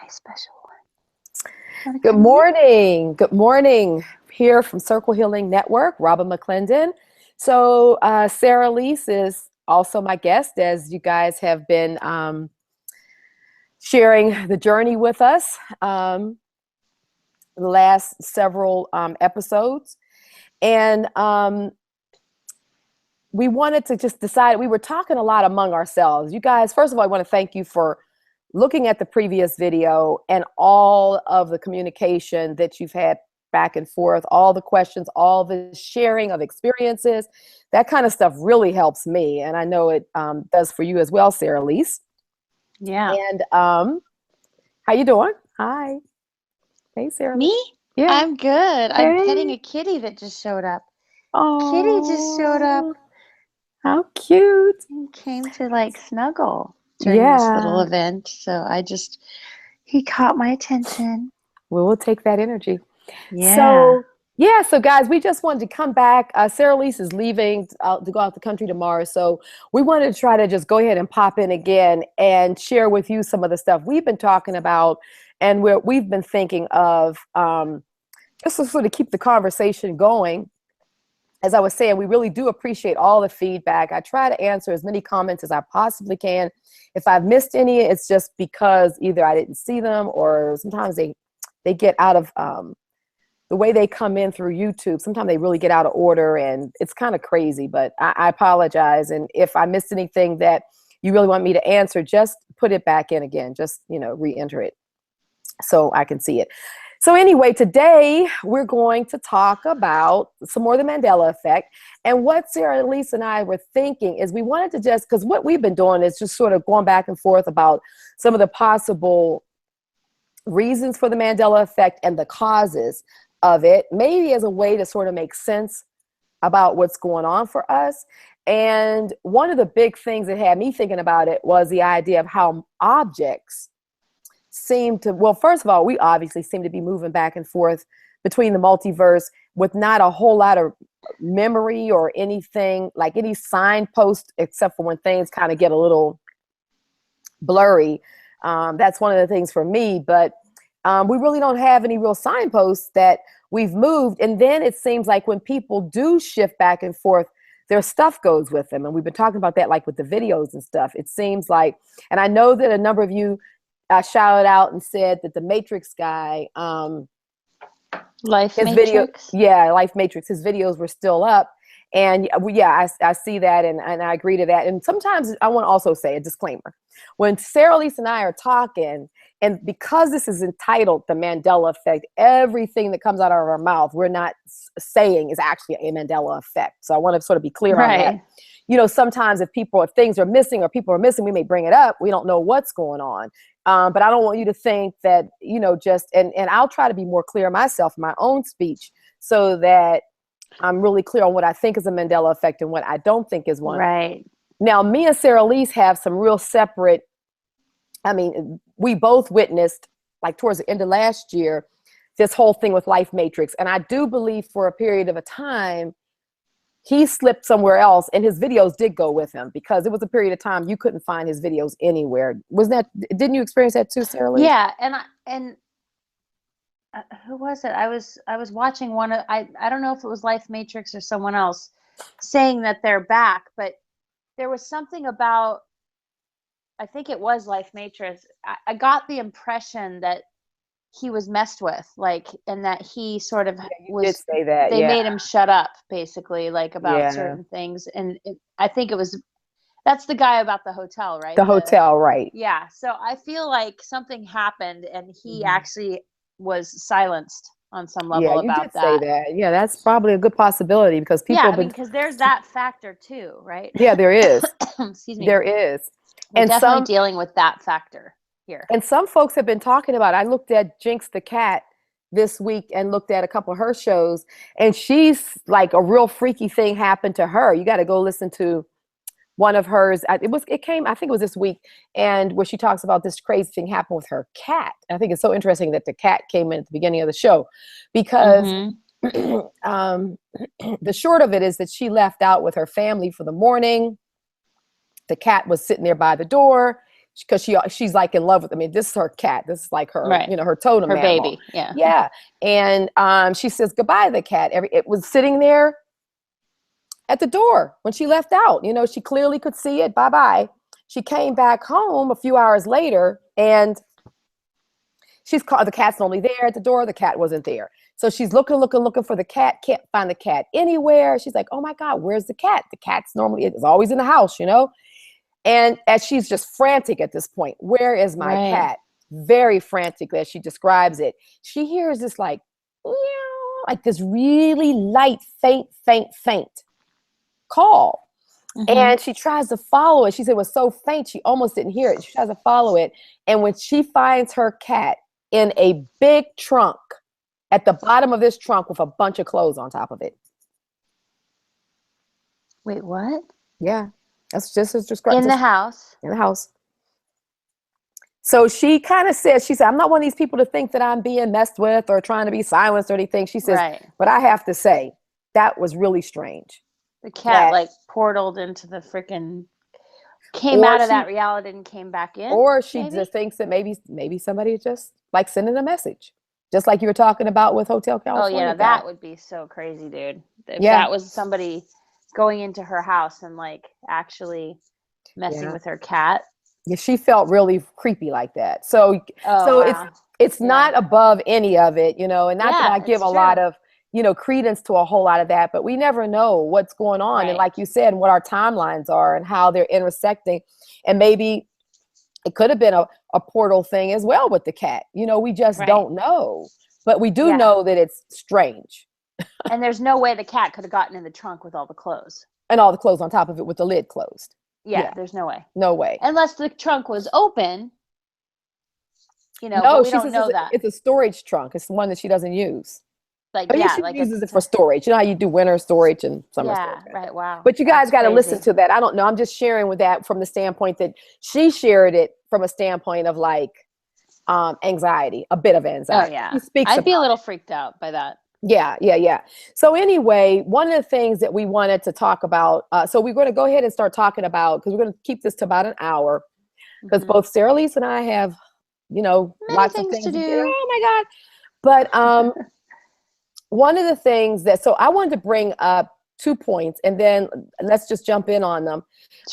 my special one. Good morning. Good morning. Here from Circle Healing Network, Robin McClendon. So Sarah Lise is also my guest, as you guys have been sharing the journey with us the last several episodes. And we wanted to just decide, we were talking a lot among ourselves. You guys, first of all, I want to thank you for looking at the previous video and all of the communication that you've had back and forth, all the questions, all the sharing of experiences. That kind of stuff really helps me. And I know it does for you as well, Sarah Lise. Yeah. And how you doing? Hi. Hey, Sarah. Me? Yeah. I'm good. Hey. I'm petting a kitty that just showed up. Oh, Kitty just showed up. How cute. And came to like snuggle during this little event. So he caught my attention. Well, we'll take that energy. Yeah. So guys, we just wanted to come back. Sarah Lise is leaving to go out the country tomorrow. So we wanted to try to just go ahead and pop in again and share with you some of the stuff we've been talking about and we've been thinking of, just to sort of keep the conversation going. As I was saying, we really do appreciate all the feedback. I try to answer as many comments as I possibly can. If I've missed any, it's just because either I didn't see them or sometimes they get out of the way they come in through YouTube. Sometimes they really get out of order and it's kind of crazy, but I apologize. And if I missed anything that you really want me to answer, just put it back in again. Just, re-enter it so I can see it. So anyway, today we're going to talk about some more of the Mandela Effect. And what Sarah Lise and I were thinking is we wanted to just, because what we've been doing is just sort of going back and forth about some of the possible reasons for the Mandela Effect and the causes of it, maybe as a way to sort of make sense about what's going on for us. And one of the big things that had me thinking about it was the idea of how objects seem to, well, first of all, we obviously seem to be moving back and forth between the multiverse with not a whole lot of memory or anything, like any signpost, except for when things kind of get a little blurry. That's one of the things for me, but we really don't have any real signposts that we've moved. And then it seems like when people do shift back and forth, their stuff goes with them. And we've been talking about that, like with the videos and stuff. It seems like, and I know that a number of you shouted out and said that the Matrix guy, Life his Matrix? Life Matrix, his videos were still up. And I see that and I agree to that. And sometimes I want to also say a disclaimer. When Sarah Lise and I are talking, and because this is entitled The Mandela Effect, everything that comes out of our mouth, we're not saying is actually a Mandela Effect. So I want to sort of be clear on that. Sometimes if things are missing or people are missing, we may bring it up. We don't know what's going on. But I don't want you to think that, and I'll try to be more clear myself in my own speech so that I'm really clear on what I think is a Mandela Effect and what I don't think is one. Right. Now, me and Sarah Lise have some real separate, we both witnessed, like towards the end of last year, this whole thing with Life Matrix. And I do believe for a period of a time, he slipped somewhere else and his videos did go with him because it was a period of time you couldn't find his videos anywhere. Didn't you experience that too, Sarah Lise? Yeah. And who was it? I was watching one of, I don't know if it was Life Matrix or someone else saying that they're back, but there was something about, I think it was Life Matrix. I got the impression that he was messed with, and that he sort of was, did say that, they made him shut up basically, about certain things. And I think that's the guy about the hotel, right? The hotel, right. Yeah. So I feel like something happened and he actually was silenced on some level about that. Say that. Yeah, that's probably a good possibility because people because there's that factor too, right? Yeah, there is. Excuse me. There is. We're definitely dealing with that factor here. And some folks have been talking about, I looked at Jinx the Cat this week and looked at a couple of her shows, and she's like a real freaky thing happened to her. You got to go listen to one of hers. I think it was this week, and where she talks about this crazy thing happened with her cat. I think it's so interesting that the cat came in at the beginning of the show because the short of it is that she left out with her family for the morning. The cat was sitting there by the door. because she's like in love with, I mean, this is her cat. This is like her, Right. you know, her totem Her animal. baby. Yeah. Yeah. And she says goodbye to the cat. It was sitting there at the door when she left out. You know, she clearly could see it. Bye-bye. She came back home a few hours later, and she's called, the cat's normally there at the door. The cat wasn't there. So she's looking for the cat, can't find the cat anywhere. She's like, oh my God, where's the cat? The cat's normally, it's always in the house, you know? And as she's just frantic at this point, where is my cat? Very frantic as she describes it. She hears this like, meow, like this really light, faint call. And she tries to follow it. She said it was so faint, she almost didn't hear it. She tries to follow it. And when she finds her cat in a big trunk, at the bottom of this trunk with a bunch of clothes on top of it. Wait, what? Yeah. That's just as described. In the house. In the house. So she kind of says, she said, I'm not one of these people to think that I'm being messed with or trying to be silenced or anything. She says, but I have to say, that was really strange. The cat like portaled into the freaking, came out of that reality and came back in. Or she just thinks that maybe somebody just like sending a message. Just like you were talking about with Hotel California. Oh yeah, that would be so crazy, dude. If that was somebody going into her house and like actually messing with her cat. Yeah, she felt really creepy like that. So it's not above any of it, you know, and not that I give a lot of, you know, credence to a whole lot of that, but we never know what's going on. And like you said, what our timelines are and how they're intersecting. And maybe it could have been a portal thing as well with the cat. You know, we just don't know. But we do know that it's strange. And there's no way the cat could have gotten in the trunk with all the clothes. And all the clothes on top of it with the lid closed. Yeah, there's no way. No way. Unless the trunk was open. You know, no, we don't know that. It's a storage trunk. It's the one that she doesn't use. Like, she uses it for storage. You know how you do winter storage and summer storage. Yeah, right, wow. But you guys got to listen to that. I don't know. I'm just sharing with that from the standpoint that she shared it from a standpoint of like anxiety, a bit of anxiety. Oh, yeah. I'd be a little freaked out by that. Yeah. So anyway, one of the things that we wanted to talk about, so we're going to go ahead and start talking about, because we're going to keep this to about an hour, because both Sarah Lise and I have, you know, lots of things to do. Oh my God. But one of the things that, so I wanted to bring up 2 points and then let's just jump in on them.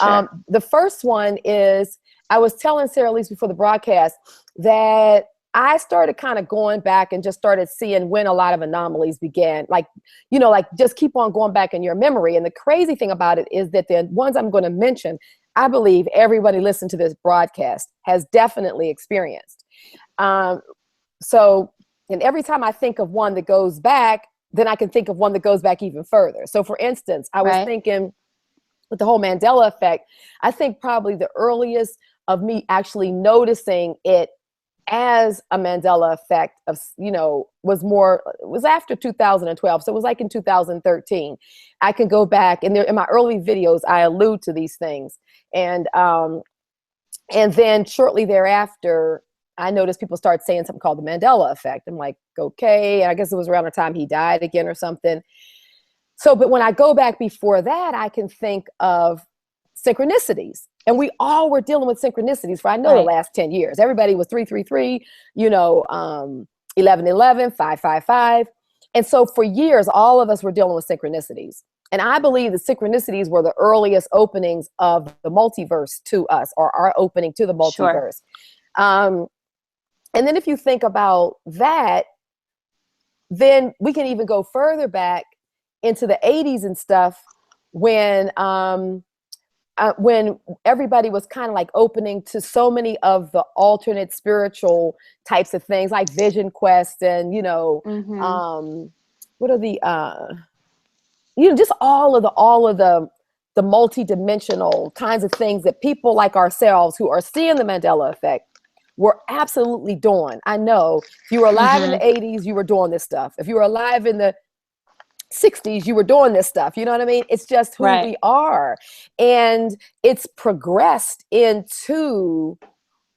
Sure. The first one is, I was telling Sarah Lise before the broadcast that I started kind of going back and just started seeing when a lot of anomalies began, like, you know, like just keep on going back in your memory. And the crazy thing about it is that the ones I'm going to mention, I believe everybody listening to this broadcast has definitely experienced. And every time I think of one that goes back, then I can think of one that goes back even further. So for instance, I was thinking with the whole Mandela effect, I think probably the earliest of me actually noticing it as a Mandela effect of, you know, was after 2012. So it was like in 2013. I can go back and in my early videos, I allude to these things. And then shortly thereafter, I noticed people start saying something called the Mandela effect. I'm like, okay, I guess it was around the time he died again or something. So, but when I go back before that, I can think of synchronicities. And we all were dealing with synchronicities for, I know, the last 10 years. Everybody was 333, you know, 1111, 555. And so for years, all of us were dealing with synchronicities. And I believe the synchronicities were the earliest openings of the multiverse to us, or our opening to the multiverse. Sure. And then if you think about that, then we can even go further back into the 80s and stuff when everybody was kind of like opening to so many of the alternate spiritual types of things like Vision Quest and, you know, what are the, you know, just all of the multi-dimensional kinds of things that people like ourselves who are seeing the Mandela effect were absolutely doing. I know if you were alive in the 80s, you were doing this stuff. If you were alive in the 60s, you were doing this stuff. You know what I mean? It's just who we are. And it's progressed into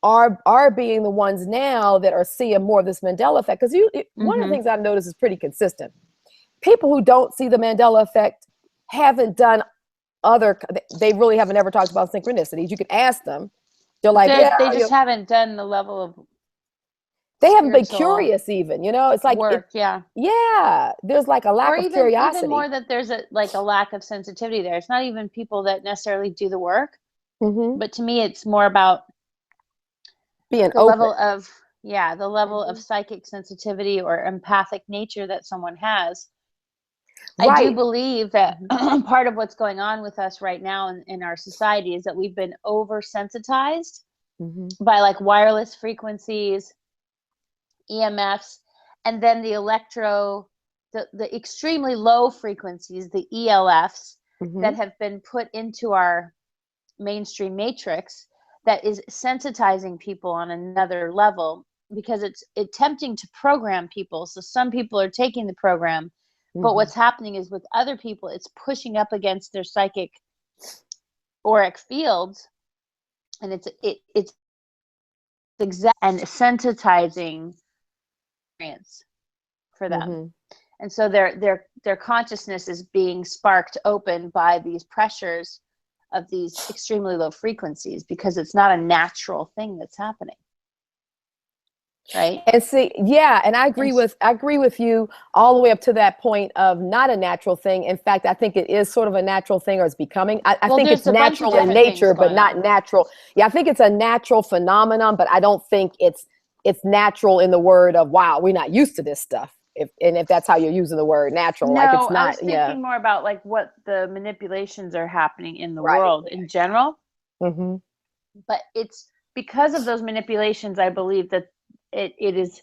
our being the ones now that are seeing more of this Mandela effect. Because one of the things I've noticed is pretty consistent. People who don't see the Mandela effect haven't done they really haven't ever talked about synchronicities. You can ask them. They're like, yeah, They just haven't done the level of they haven't been spiritual curious even, you know, it's like, work. Yeah. yeah, there's like a lack Or of even more curiosity. that there's a lack of sensitivity there. It's not even people that necessarily do the work, Hmm. but to me it's more about Being the open. level of the level of Hmm. psychic sensitivity or empathic nature that someone has. I do Right. believe that Hmm. part of what's going on with us right now in our society is that we've been oversensitized Hmm. by like wireless frequencies, EMFs, and then the extremely low frequencies, the ELFs, that Hmm. have been put into our mainstream matrix that is sensitizing people on another level because it's attempting to program people. So some people are taking the program, but Hmm. what's happening is with other people, it's pushing up against their psychic auric fields, and it's exact and sensitizing experience for them. Hmm. And so their consciousness is being sparked open by these pressures of these extremely low frequencies because it's not a natural thing that's happening, right? And see, yeah, and And I agree with you all the way up to that point of not a natural thing. In fact, I think it is sort of a natural thing, or it's becoming. I well, think it's there's a bunch of natural in different things nature, but going not on. natural. Yeah, I think it's a natural phenomenon, but I don't think it's natural in the word of wow, we're not used to this stuff. If that's how you're using the word natural, like it's No, I was not. Yeah, thinking more about like what the manipulations are happening in the right. world in general, Hmm. but it's because of those manipulations I believe that it is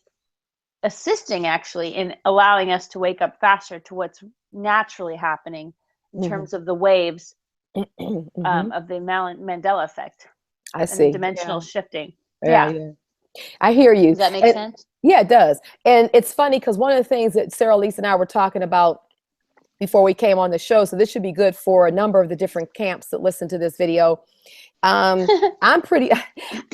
assisting actually in allowing us to wake up faster to what's naturally happening in Hmm. terms of the waves Hmm. of the Mandela effect I and the see. dimensional Yeah, shifting. yeah, Yeah. yeah. I hear you. Does that make And sense? yeah, it does. And it's funny because one of the things that Sarah Lisa and I were talking about before we came on the show, so this should be good for a number of the different camps that listen to this video. Um, I'm pretty,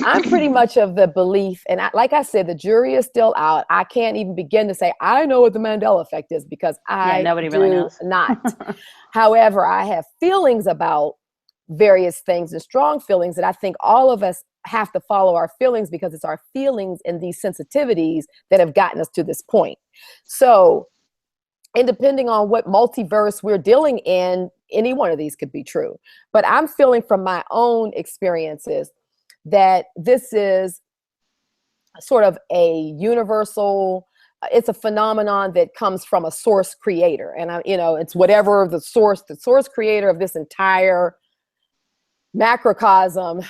I'm pretty much of the belief, and like I said, the jury is still out. I can't even begin to say I know what the Mandela effect is because Yeah, I nobody really do knows. not. However, I have feelings about various things and strong feelings that I think all of us have to follow our feelings because it's our feelings and these sensitivities that have gotten us to this point. So, and depending on what multiverse we're dealing in, any one of these could be true. But I'm feeling from my own experiences that this is sort of a universal, it's a phenomenon that comes from a source creator. And it's whatever the source creator of this entire macrocosm,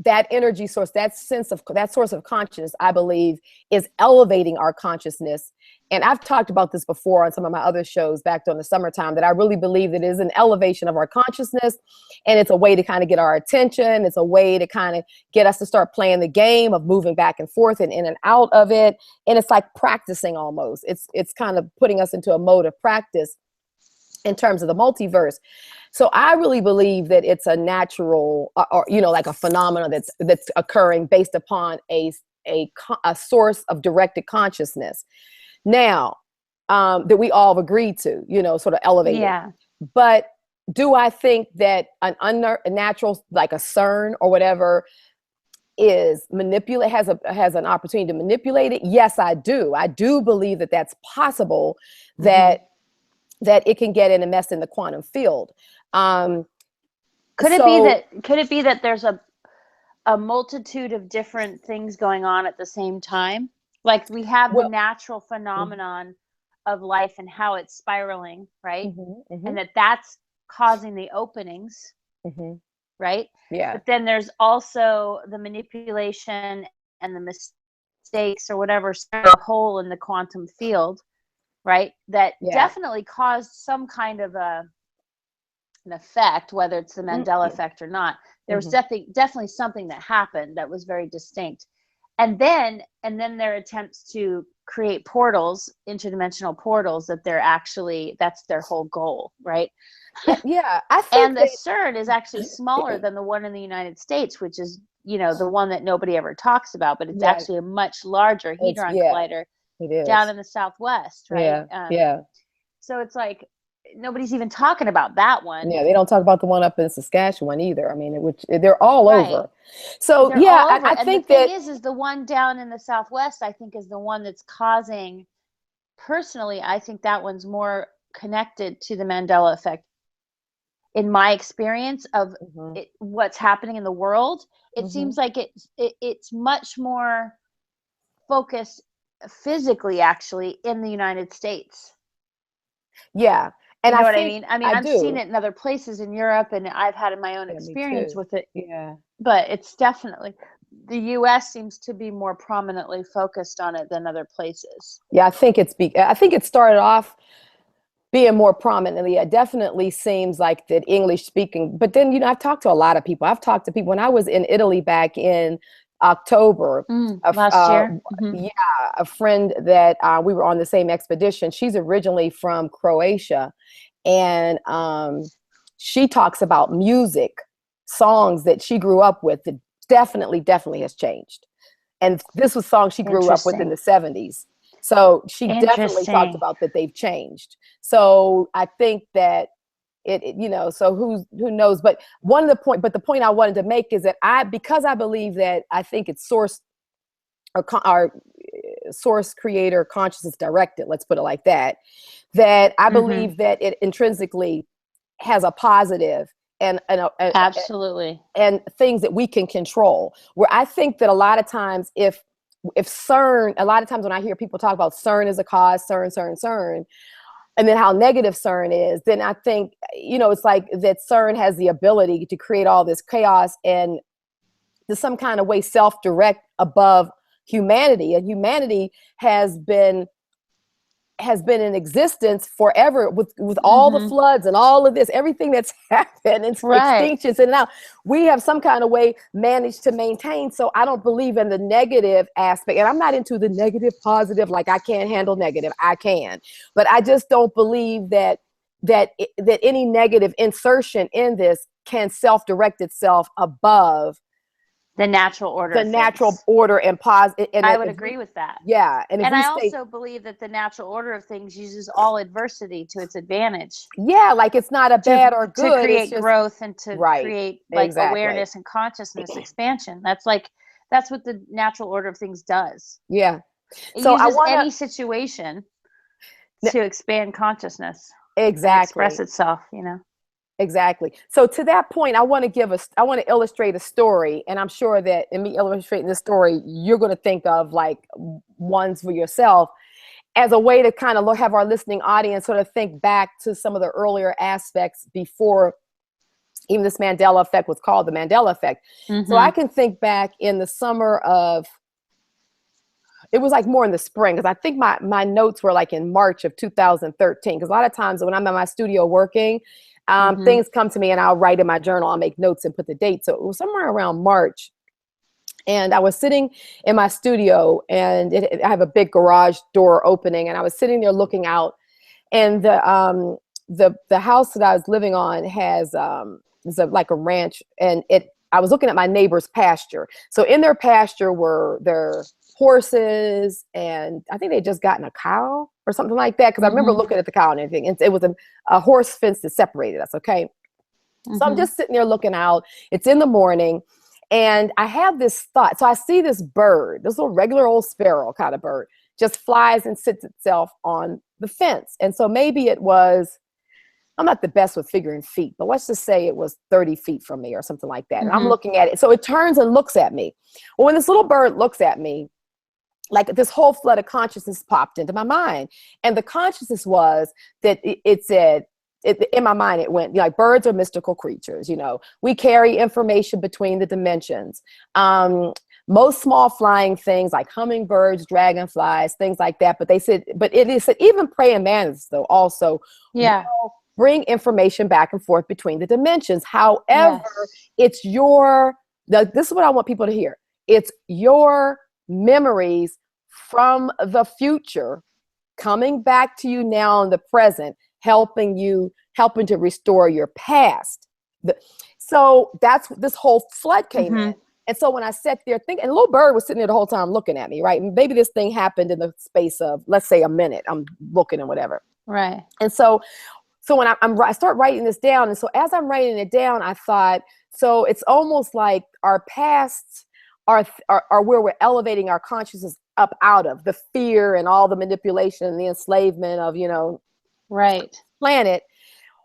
that energy source, that source of consciousness, I believe, is elevating our consciousness. And I've talked about this before on some of my other shows back during the summertime, that I really believe that it is an elevation of our consciousness. And it's a way to kind of get our attention. It's a way to kind of get us to start playing the game of moving back and forth and in and out of it. And it's like practicing almost. It's kind of putting us into a mode of practice in terms of the multiverse. So I really believe that it's a natural, or like a phenomenon that's occurring based upon a source of directed consciousness. Now, that we all have agreed to, sort of elevated. Yeah. But do I think that an unnatural, like a CERN or whatever, is has an opportunity to manipulate it? Yes, I do. I do believe that that's possible. Mm-hmm. That it can get in and mess in the quantum field. Could it be So that there's a multitude of different things going on at the same time? Like we have the well, natural mhm, phenomenon of life and how it's spiraling, right? mhm, And mhm, that's causing the openings, mhm. right? Yeah, But then there's also the manipulation and the mistakes or whatever, a hole in the quantum field, right? That yeah. definitely caused some kind of an effect, whether it's the Mandela Mm-hmm. effect or not. There was Mm-hmm. definitely something that happened that was very distinct. And then their attempts to create portals, interdimensional portals, that's their whole goal, right? Yeah. I think And the that CERN is actually smaller than the one in the United States, which is, the one that nobody ever talks about, but it's yeah, actually a much larger it's hadron yeah, collider it down is. in the Southwest, right? Yeah, yeah. So it's like nobody's even talking about that one. Yeah, they don't talk about the one up in Saskatchewan either. I mean, which they're all Right. over. So They're yeah, all over. I And the think thing that is the one down in the Southwest, I think, is the one that's causing, personally, I think that one's more connected to the Mandela effect in my experience of what's happening in the world. It seems like it's much more focused physically, actually, in the United States. yeah, You and know I what I think mean? I mean, I I've seen do. it in other places in Europe, and I've had my own Yeah, me experience too. with it. Yeah. But it's definitely, the US seems to be more prominently focused on it than other places. Yeah, I think it started off being more prominently. It definitely seems like that English speaking, but then, I've talked to a lot of people. I've talked to people when I was in Italy back in October. Last year. Yeah, a friend that we were on the same expedition. She's originally from Croatia, and she talks about music, songs that she grew up with that definitely has changed. And this was songs she grew up with in the 70s. So she definitely talked about that they've changed. So I think that so who knows? But the point I wanted to make is that because I believe that I think it's source or our source creator consciousness directed, let's put it like that, that I believe that it intrinsically has a positive and absolutely, and things that we can control. Where I think that a lot of times if CERN, a lot of times when I hear people talk about CERN as a cause, CERN, and then how negative CERN is, then I think, it's like that CERN has the ability to create all this chaos and to some kind of way self-direct above humanity. And humanity has been in existence forever with all the floods and all of this, everything that's happened and extinctions. And now we have some kind of way managed to maintain. So I don't believe in the negative aspect. And I'm not into the negative, positive, like I can't handle negative. I can. But I just don't believe that any negative insertion in this can self-direct itself above the natural order. And positive. And I would agree with that. Yeah. And I also believe that the natural order of things uses all adversity to its advantage. Yeah, like it's not a bad or good. To create growth and to right, create like awareness and consciousness expansion. That's what the natural order of things does. Yeah. It uses any situation to expand consciousness. Exactly. Express itself, Exactly. So to that point, I want to illustrate a story, and I'm sure that in me illustrating this story, you're going to think of like ones for yourself as a way to kind of have our listening audience sort of think back to some of the earlier aspects before even this Mandela effect was called the Mandela effect. So I can think back in the summer of, it was like more in the spring, because I think my notes were like in March of 2013, because a lot of times when I'm in my studio working, things come to me and I'll write in my journal, I'll make notes and put the date. So it was somewhere around March. And I was sitting in my studio, and I have a big garage door opening, and I was sitting there looking out, and the house that I was living on has like a ranch, and I was looking at my neighbor's pasture. So in their pasture were their horses, and I think they just gotten a cow or something like that, because I remember looking at the cow and everything, and it was a horse fence that separated us. Okay. So I'm just sitting there looking out. It's in the morning, and I have this thought. So I see this bird, this little regular old sparrow kind of bird, just flies and sits itself on the fence. And so maybe it was, I'm not the best with figuring feet, but let's just say it was 30 feet from me or something like that. And I'm looking at it. So it turns and looks at me. Well, when this little bird looks at me, like this whole flood of consciousness popped into my mind. And the consciousness was that it said, in my mind, it went like, birds are mystical creatures. We carry information between the dimensions. Most small flying things like hummingbirds, dragonflies, things like that. But it said even praying mantis though also will bring information back and forth between the dimensions. However, it's this is what I want people to hear. It's your memories from the future coming back to you now in the present, helping to restore your past. So that's this whole flood came in. And so when I sat there thinking, and the little bird was sitting there the whole time looking at me, right? And maybe this thing happened in the space of, let's say, a minute. I'm looking and whatever. Right. And so So when I start writing this down, and so as I'm writing it down, I thought, so it's almost like our past are where we're elevating our consciousness up out of the fear and all the manipulation and the enslavement of, Right. planet.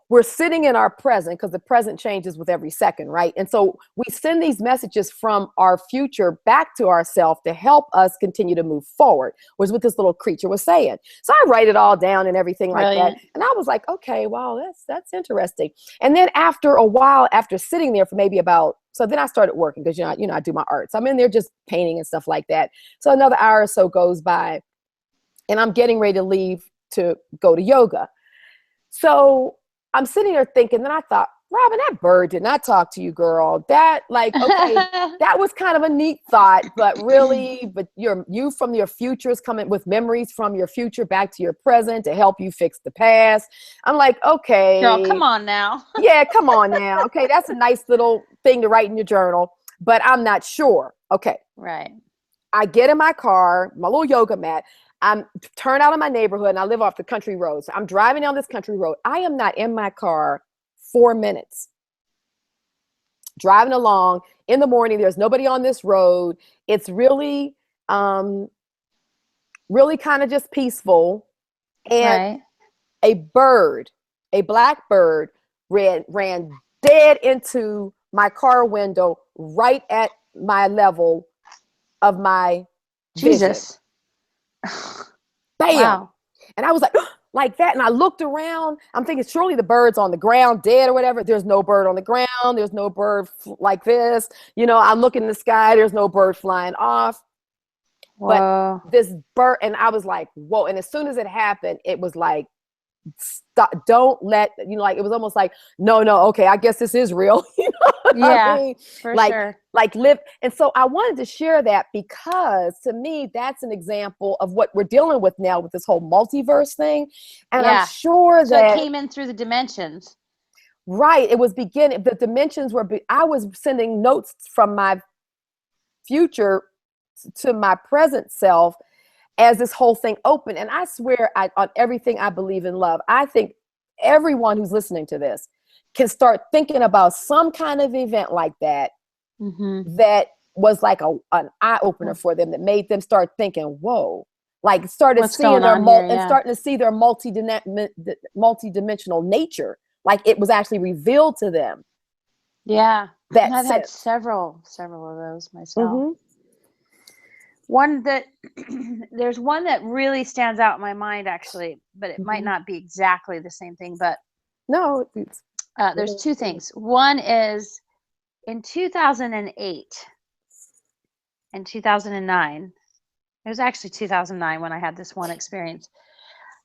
We're sitting in our present, because the present changes with every second, right? And so we send these messages from our future back to ourselves to help us continue to move forward, was what this little creature was saying. So I write it all down and everything like that. And I was like, okay, wow, that's interesting. And then after a while, after sitting there for maybe so then I started working, because I do my art. So I'm in there just painting and stuff like that. So another hour or so goes by, and I'm getting ready to leave to go to yoga. So I'm sitting there thinking, then I thought, Robin, that bird did not talk to you, girl. That, like, okay, that was kind of a neat thought, but you from your future is coming with memories from your future back to your present to help you fix the past. I'm like, okay. Girl, come on now. Yeah, come on now. Okay, that's a nice little thing to write in your journal, but I'm not sure. Okay. Right. I get in my car, my little yoga mat. I'm turned out of my neighborhood, and I live off the country road. So I'm driving down this country road. I am not in my car 4 minutes. Driving along in the morning, there's nobody on this road. It's really, really kind of just peaceful. And a bird, a black bird, ran dead into my car window, right at my level of my Jesus. vision. Bam. Wow. And I was like that. And I looked around. I'm thinking, surely the bird's on the ground, dead or whatever. There's no bird on the ground. There's no bird like this. I'm looking in the sky. There's no bird flying off. Whoa. But this bird, and I was like, whoa. And as soon as it happened, it was like, stop, don't let, like, it was almost like, no, okay, I guess this is real. Yeah, I mean? for sure. Like live. And so I wanted to share that, because to me, that's an example of what we're dealing with now with this whole multiverse thing. And I'm sure that it came in through the dimensions. Right. It was beginning. The dimensions I was sending notes from my future to my present self as this whole thing opened. And I swear on everything I believe in love, I think everyone who's listening to this can start thinking about some kind of event like that, that was like an eye opener for them, that made them start thinking, whoa, like starting to see their multi-dimensional nature. Like it was actually revealed to them. Yeah. I've had several of those myself. There's one that really stands out in my mind, actually, but it might not be exactly the same thing, but no, there's two things. One is in 2008 and 2009. It was actually 2009 when I had this one experience.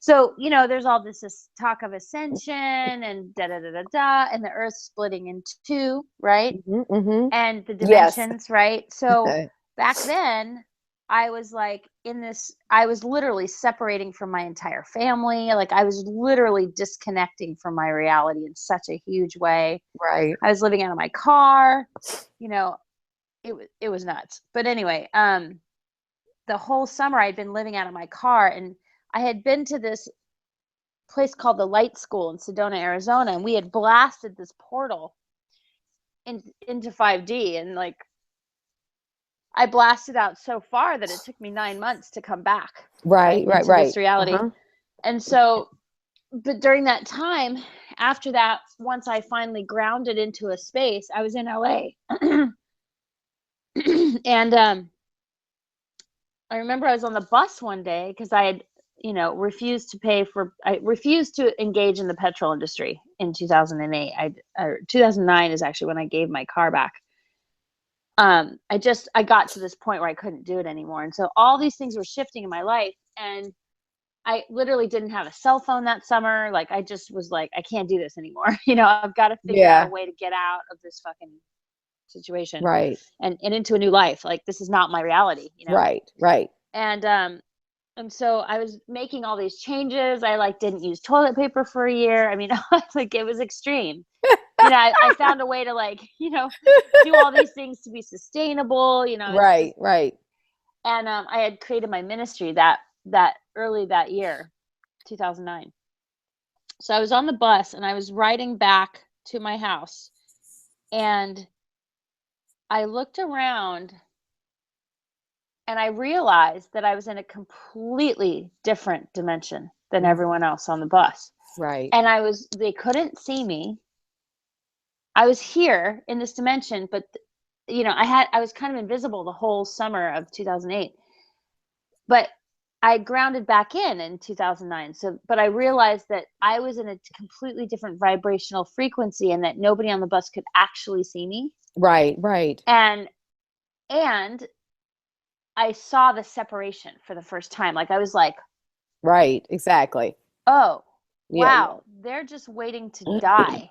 So, there's all this talk of ascension and and the earth splitting in two, right? And the dimensions, right? So back then, I was like I was literally separating from my entire family. Like I was literally disconnecting from my reality in such a huge way. Right. I was living out of my car, it was nuts. But anyway, the whole summer I'd been living out of my car, and I had been to this place called the Light School in Sedona, Arizona, and we had blasted this portal into 5D, and like I blasted out so far that it took me 9 months to come back. Right. This reality. And so, but during that time, after that, once I finally grounded into a space, I was in LA. And I remember I was on the bus one day because I had, refused to engage in the petrol industry in 2008. 2009 is actually when I gave my car back. I got to this point where I couldn't do it anymore. And so all these things were shifting in my life, and I literally didn't have a cell phone that summer. Like I just was like, I can't do this anymore. I've got to figure out a way to get out of this fucking situation. Right. And into a new life. Like this is not my reality, Right. And so I was making all these changes. I didn't use toilet paper for a year. I mean, like it was extreme. I found a way to do all these things to be sustainable, Right. And I had created my ministry that early that year, 2009. So I was on the bus and I was riding back to my house, and I looked around and I realized that I was in a completely different dimension than Mhm. everyone else on the bus. Right. And they couldn't see me. I was here in this dimension, but I was kind of invisible the whole summer of 2008. But I grounded back in 2009. So, but I realized that I was in a completely different vibrational frequency and that nobody on the bus could actually see me. Right. Right. And and I saw the separation for the first time. Like I was like, Right. Exactly. "Oh, Yeah. wow, they're just waiting to die."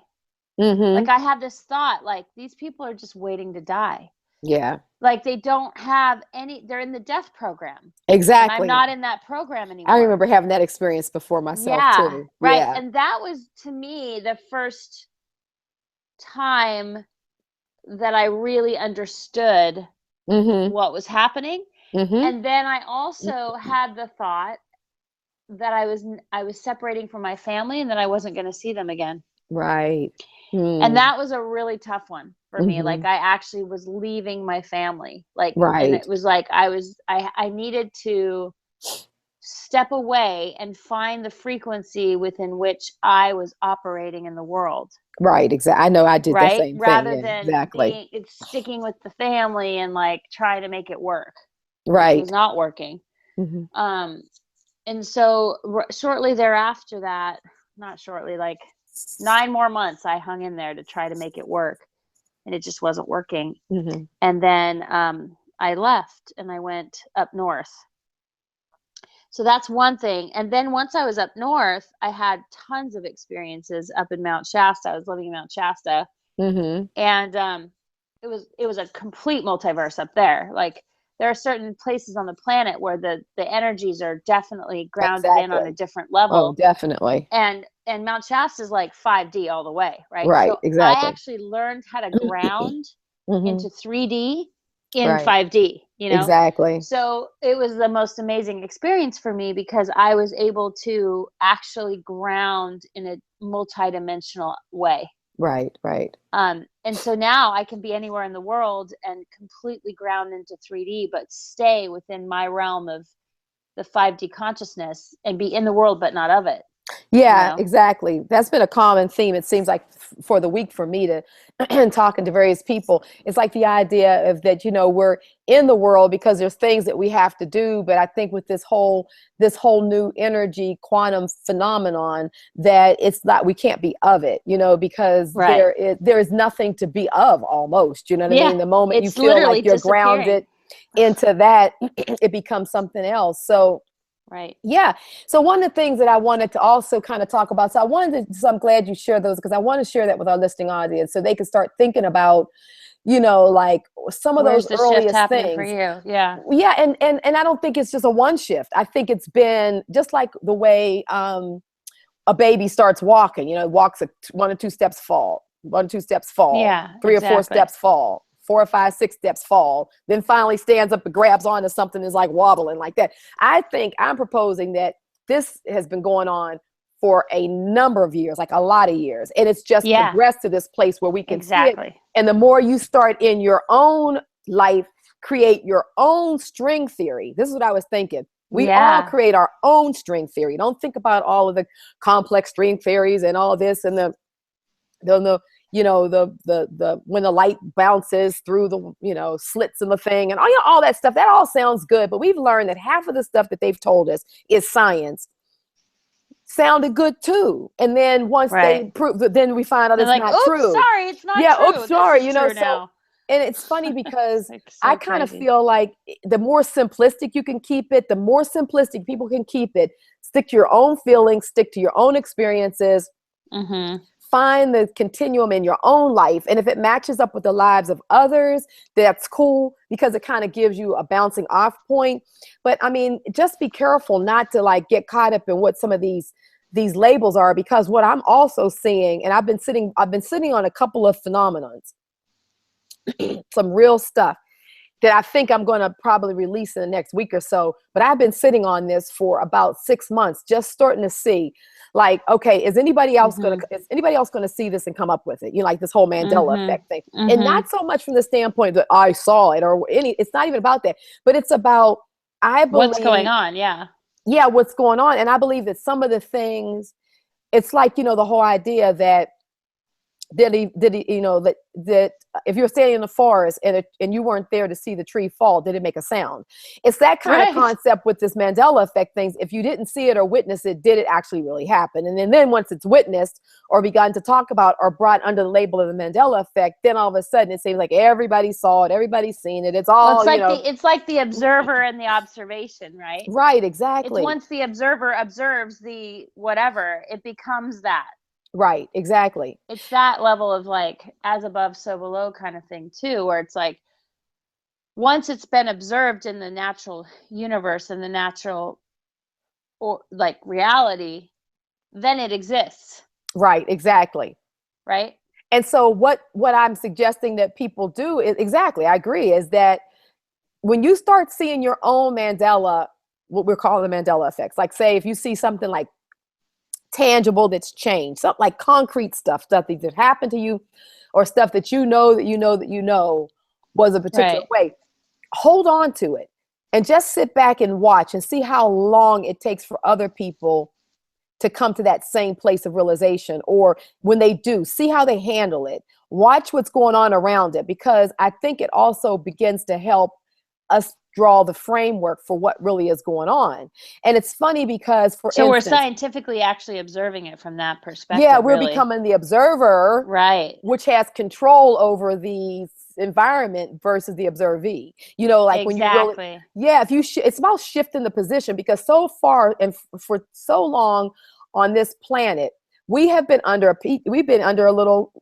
Like Mm-hmm. I had this thought, like these people are just waiting to die. Yeah. Like they don't have they're in the death program. And I'm Exactly. not in that program I anymore. remember having that experience before myself Yeah, too. right. Yeah. And that was to me the first time that I really understood Mm-hmm. what was happening. Mm-hmm. And then I also had the thought that I was separating from my family and that I wasn't going to see them again. Right. And Mm. that was a really tough one for me. Mm-hmm. Like I actually was leaving my family. Like, and Right. it was like I needed to step away and find the frequency within which I was operating in the world, Right. Exactly. I know I did the right? same thing. Rather Yeah. than Exactly. it's sticking with the family and like trying to make it work, which was Right. not working. Mm-hmm. Um, and so shortly thereafter that, not shortly, like 9 more months, I hung in there to try to make it work, and it just wasn't working. Mm-hmm. And then I left and I went up north. So that's one thing. And then once I was up north, I had tons of experiences up in Mount Shasta. I was living in Mount Shasta, Mm-hmm. and it was a complete multiverse up there. Like there are certain places on the planet where the energies are definitely grounded in on a Exactly. different Oh, level, definitely. and Mount Shasta is like 5D all the way, right? Right. So I Exactly. actually learned how to ground Mm-hmm. into 3D in Right. 5D, you know? Exactly. So it was the most amazing experience for me because I was able to actually ground in a multidimensional way. Right. Right. And so now I can be anywhere in the world and completely ground into 3D, but stay within my realm of the 5D consciousness and be in the world, but not of it, you Yeah, know? exactly. That's been a common theme. It seems like for the week for me to talking to various people, it's like the idea of that, we're in the world because there's things that we have to do. But I think with this whole new energy quantum phenomenon, that it's not, we can't be of it, because Right. there is nothing to be of almost, you know what I Yeah. mean? The moment you It's feel like literally you're disappearing. grounded into that, it becomes something else. So Right. yeah. So one of the things that I wanted to also kind of talk about, so I'm glad you shared those because I want to share that with our listening audience so they can start thinking about, like some of Where's those the shift earliest happening for things. you? Yeah. Yeah. And I don't think it's just a one shift. I think it's been just like the way a baby starts walking, walks 1 or 2 steps fall, 1 or 2 steps fall, Yeah, 3 or 4 steps exactly. fall, 4 or 5, 6 steps fall, then finally stands up and grabs onto something, is like wobbling like that. I think I'm proposing that this has been going on for a number of years, like a lot of years, and it's just Yeah, progressed to this place where we can see it. exactly. And the more you start in your own life, create your own string theory. This is what I was thinking. We all Yeah. create our own string theory. Don't think about all of the complex string theories and all this and the when the light bounces through the slits in the thing and all that stuff. That all sounds good, but we've learned that half of the stuff that they've told us is science. Sounded good too, and then once Right. they prove, then we find out They're it's like, not oops, true. sorry, it's not Yeah, oops, true. This sorry. is true So, now. and it's funny because Like, I so kind of crazy. feel like the more simplistic you can keep it, the more simplistic people can keep it. Stick to your own feelings, stick to your own experiences, Mm-hmm. find the continuum in your own life. And if it matches up with the lives of others, that's cool because it kind of gives you a bouncing off point. But I mean, just be careful not to like get caught up in what some of these labels are, because what I'm also seeing, and I've been sitting on a couple of phenomenons, some real stuff that I think I'm going to probably release in the next week or so. But I've been sitting on this for about 6 months, just starting to see Like, okay, is anybody else Mhm. gonna see this and come up with it? You know, like this whole Mandela Mhm. effect thing. And Mhm. not so much from the standpoint that I saw it or any, it's not even about that, but it's about, I What's going believe, on? Yeah. yeah, what's going on. And I believe that some of the things, it's like, you know, the whole idea that you know, that if you're standing in the forest and you weren't there to see the tree fall, did it make a sound? It's that kind of Right. concept with this Mandela effect things. If you didn't see it or witness it, did it actually really happen? And then once it's witnessed or begun to talk about or brought under the label of the Mandela effect, then all of a sudden it seems like everybody saw it, everybody's seen it. It's Well, all, you know, it's like the observer and the observation, right? right, It's exactly. once the observer observes the whatever, it becomes that. Right, exactly. It's that level of like as above, so below kind of thing too, where it's like once it's been observed in the natural universe and the natural or like reality, then it exists, Right, exactly. right? And so what I'm suggesting that people do is, exactly, I agree, is that when you start seeing your own Mandela, what we're calling the Mandela effects, like say if you see something like tangible that's changed, something like concrete stuff that happened to you, or stuff that you know that you know that you know was a particular Right. way, hold on to it and just sit back and watch and see how long it takes for other people to come to that same place of realization, or when they do, see how they handle it, watch what's going on around it, because I think it also begins to help us draw the framework for what really is going on. And it's funny because, for So we're instance, scientifically actually observing it from that yeah, perspective, we're really. becoming the observer, Right. which has control over the environment versus the observee. You know, like when you really, Exactly. yeah, if you, it's about shifting the position, because so far and for so long on this planet, we have been under we've been under a little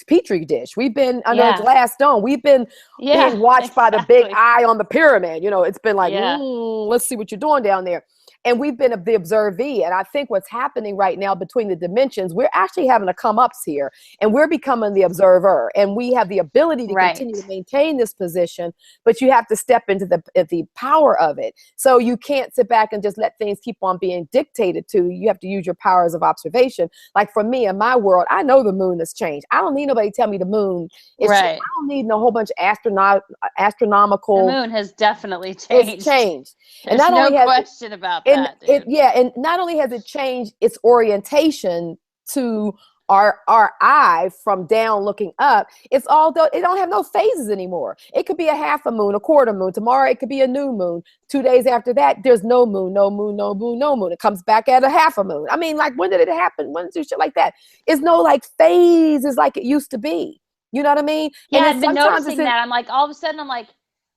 petri dish. We've been under a Yeah. glass dome. We've been Yeah, being watched by the big exactly. eye on the pyramid. You know, it's been like, Yeah. let's see what you're doing down there. And we've been the observee. And I think what's happening right now between the dimensions, we're actually having a come ups here, and we're becoming the observer. And we have the ability to continue to Right. maintain this position, but you have to step into the power of it. So you can't sit back and just let things keep on being dictated to. You have to use your powers of observation. Like for me in my world, I know the moon has changed. I don't need nobody to tell me the moon is changed. Right. I don't need a whole bunch of The astronomical. moon has definitely It's changed. changed. And There's not no only has it, question about that, it dude. yeah, and not only has it changed its orientation to our eye from down looking up, it's all it don't have no phases anymore. It could be a half a moon, a quarter moon. Tomorrow it could be a new moon. 2 days after that, there's no moon, no moon, no moon, no moon. It comes back at a half a moon. I mean, like, when did it happen? When did shit like that? It's no like phases like it used to be. You know what I mean? Yeah, And then I've been sometimes it's noticing in, that. I'm like, all of a sudden, I'm like,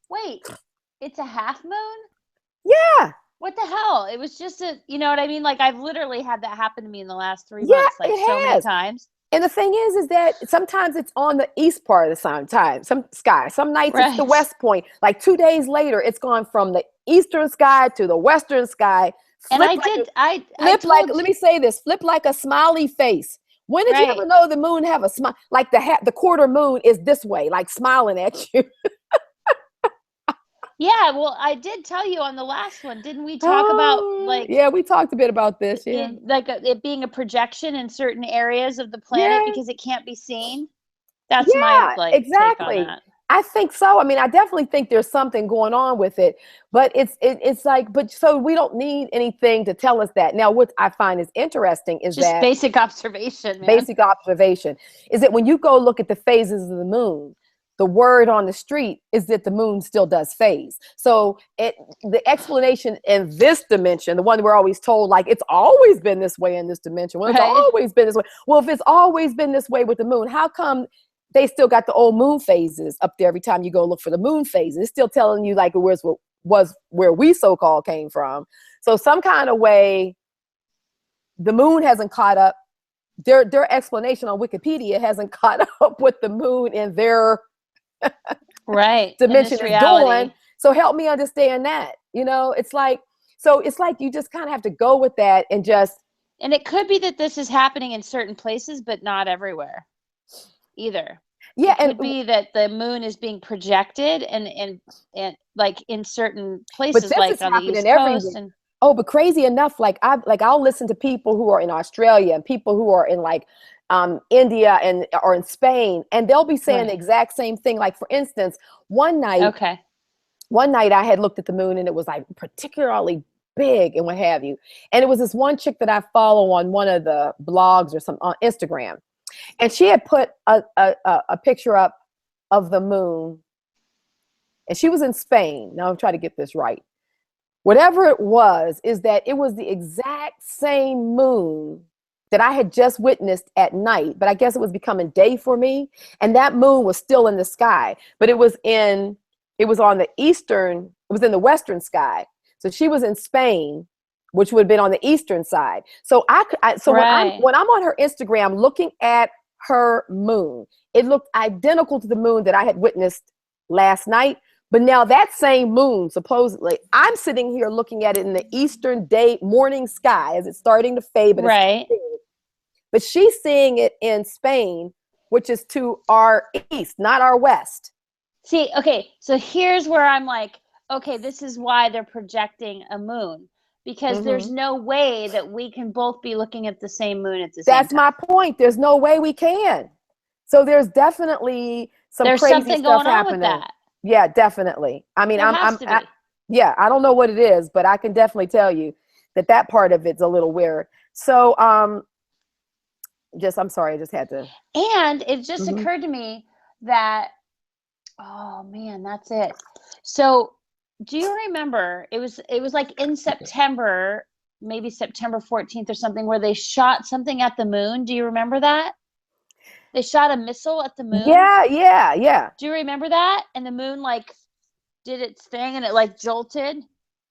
wait, it's a half moon? yeah, What the hell? It was just a, you know what I mean? Like, I've literally had that happen to me in the last 3 months, yeah, like so it many has. times. And the thing is that sometimes it's on the east part of the time, some sky. Some nights it's the Right. west point. Like 2 days later, it's gone from the eastern sky to the western sky. And Flip like a, I told, let me say this, flip like a smiley face. When did you ever right. know the moon have a smile? Like the quarter moon is this way, like smiling at you. Yeah, well, I did tell you on the last one, didn't we talk about Oh, like yeah, we talked a bit about this. Yeah. it like it being a projection in certain areas of the planet Yeah. because it can't be seen? That's my Yeah, like take on exactly. that. I think so. I mean, I definitely think there's something going on with it, but it's like, but so we don't need anything to tell us that. Now, what I find is interesting is Just that basic observation, man. basic observation is that when you go look at the phases of the moon, the word on the street is that the moon still does phase. So the explanation in this dimension, the one we're always told, like it's always been this way in this dimension. Well, it's Right. always been this way. Well, if it's always been this way with the moon, how come they still got the old moon phases up there every time you go look for the moon phases? It's still telling you like was where we so-called came from. So some kind of way the moon hasn't caught up. Their explanation on Wikipedia hasn't caught up with the moon in their Right. In dimension this is doing. reality. So help me understand that. You know, it's like, so it's like you just kind of have to go with that and just, And it could be that this is happening in certain places, but not everywhere either. yeah. It And could be that the moon is being projected and like in certain but places, this like is on the happening East Coast everywhere. and Oh, but crazy enough, I'll listen to people who are in Australia and people who are in India and or in Spain, and they'll be saying the Right. exact same thing. Like for instance, one night Okay. one night I had looked at the moon and it was like particularly big and what have you. And it was this one chick that I follow on one of the blogs or some on Instagram. And she had put a picture up of the moon. And she was in Spain. Now I'm trying to get this right. Whatever it was, is that it was the exact same moon that I had just witnessed at night, but I guess it was becoming day for me. And that moon was still in the sky, but it was in the western sky. So she was in Spain, which would have been on the eastern side. So Right. when I'm on her Instagram looking at her moon, it looked identical to the moon that I had witnessed last night. But now that same moon, supposedly, I'm sitting here looking at it in the eastern day morning sky as it's starting to fade, but Right. but she's seeing it in Spain, which is to our east, not our west. See, okay, so here's where I'm like, okay, this is why they're projecting a moon, because there's Mm-hmm. no way that we can both be looking at the same moon at the same That's time. my point. There's no way we can. So there's definitely some There's crazy something stuff going on with happening. that. Yeah, definitely. I mean, There has to be. yeah, I don't know what it is, but I can definitely tell you that part of it's a little weird. So, I'm sorry, I just had to. And it just Mhm. occurred to me that, oh man, that's it. So, do you remember it was like in September, maybe September 14th or something, where they shot something at the moon? Do you remember that? They shot a missile at the moon. Yeah, yeah, yeah. Do you remember that? And the moon like did its thing and it like jolted.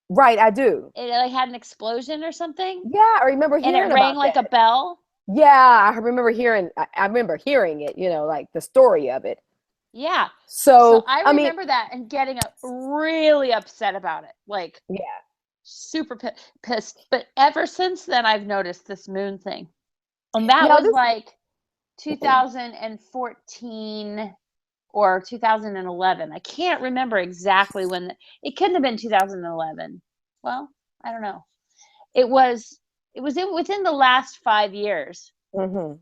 Right, I do. It like had an explosion or something, Yeah, I remember and it hearing rang about like a that. bell. Yeah, I remember hearing it, like the story of it. Yeah. So So, I I mean, remember that and getting really upset about it. Like yeah. super pissed. But ever since then, I've noticed this moon thing. And that Now was this like 2014 or 2011. I can't remember exactly when. It couldn't have been 2011. Well, I don't know. It was within the last 5 years. Mhm.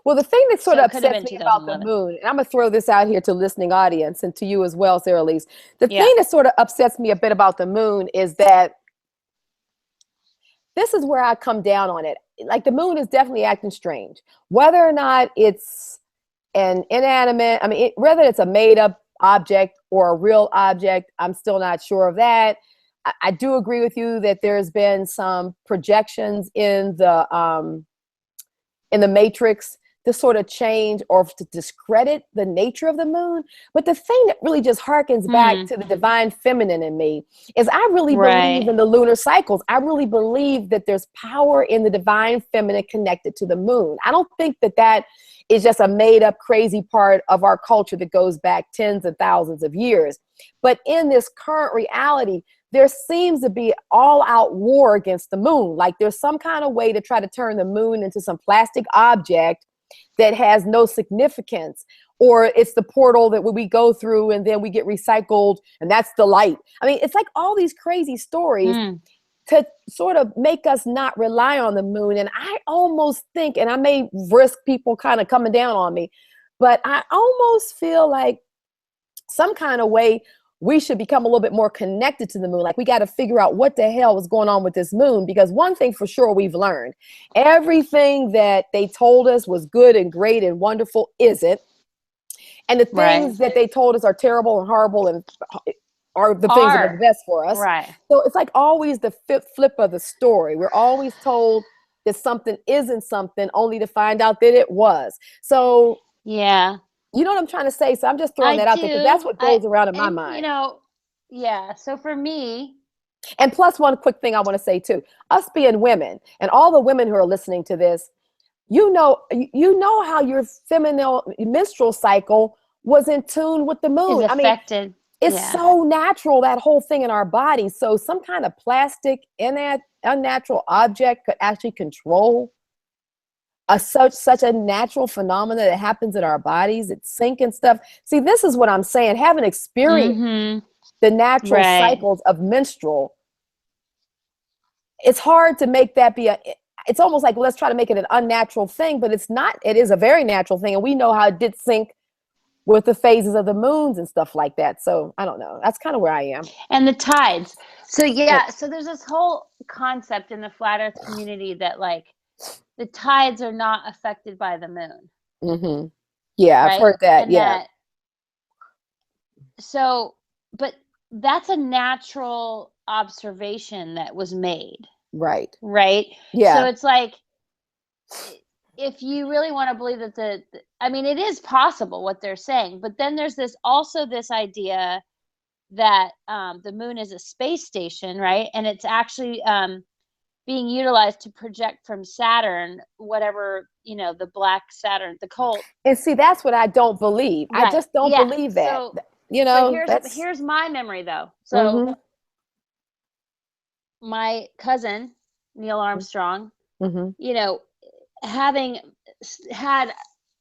Well, the thing that sort So of it could have upsets been me about the 2011. moon, and I'm gonna throw this out here to listening audience and to you as well, Sarah Lise. The Yeah. thing that sort of upsets me a bit about the moon is that this is where I come down on it. Like the moon is definitely acting strange. Whether or not it's an inanimate, whether it's a made up object or a real object, I'm still not sure of that. I do agree with you that there's been some projections in the matrix to sort of change or to discredit the nature of the moon. But the thing that really just harkens back to the divine feminine in me is I really believe Right. in the lunar cycles. I really believe that there's power in the divine feminine connected to the moon. I don't think that is just a made up crazy part of our culture that goes back tens of thousands of years. But in this current reality, there seems to be all out war against the moon. Like there's some kind of way to try to turn the moon into some plastic object that has no significance, or it's the portal that we go through and then we get recycled and that's the light. It's like all these crazy stories Mm. to sort of make us not rely on the moon. And I almost think, and I may risk people kind of coming down on me, but I almost feel like some kind of way we should become a little bit more connected to the moon. Like we got to figure out what the hell is going on with this moon, because one thing for sure we've learned, everything that they told us was good and great and wonderful isn't. And the Right. things that they told us are terrible and horrible and are the things that are the Are. best for us. Right. So it's like always the flip of the story. We're always told that something isn't something only to find out that it was. So Yeah. you know what I'm trying to say? So I'm just throwing I that out there because that's do. what goes around in my And mind. yeah. So for me, And plus, one quick thing I want to say too: us being women, and all the women who are listening to this, you know how your feminine menstrual cycle was in tune with the is moon. affected. It's Yeah. so natural, that whole thing in our bodies. So some kind of plastic, unnatural object could actually control such a natural phenomena that happens in our bodies. It's sync and stuff. See, this is what I'm saying. Having experienced Mm-hmm. the natural Right. cycles of menstrual, it's hard to make that be it's almost like, let's try to make it an unnatural thing, but it's not. It is a very natural thing. And we know how it did sync with the phases of the moons and stuff like that. So I don't know. That's kind of where I am. And the tides. So yeah, so there's this whole concept in the flat earth community that like the tides are not affected by the moon. Mm-hmm. Yeah, right? I've heard that. And yeah. So, but that's a natural observation that was made. Right. Right. Yeah. So it's like, if you really want to believe that I mean, it is possible what they're saying, but then there's this idea that the moon is a space station, right? And it's actually being utilized to project from Saturn, whatever, the black Saturn, the cult. And see, that's what I don't believe. Right. I just don't believe that. So, but here's my memory though. So my cousin, Neil Armstrong, having had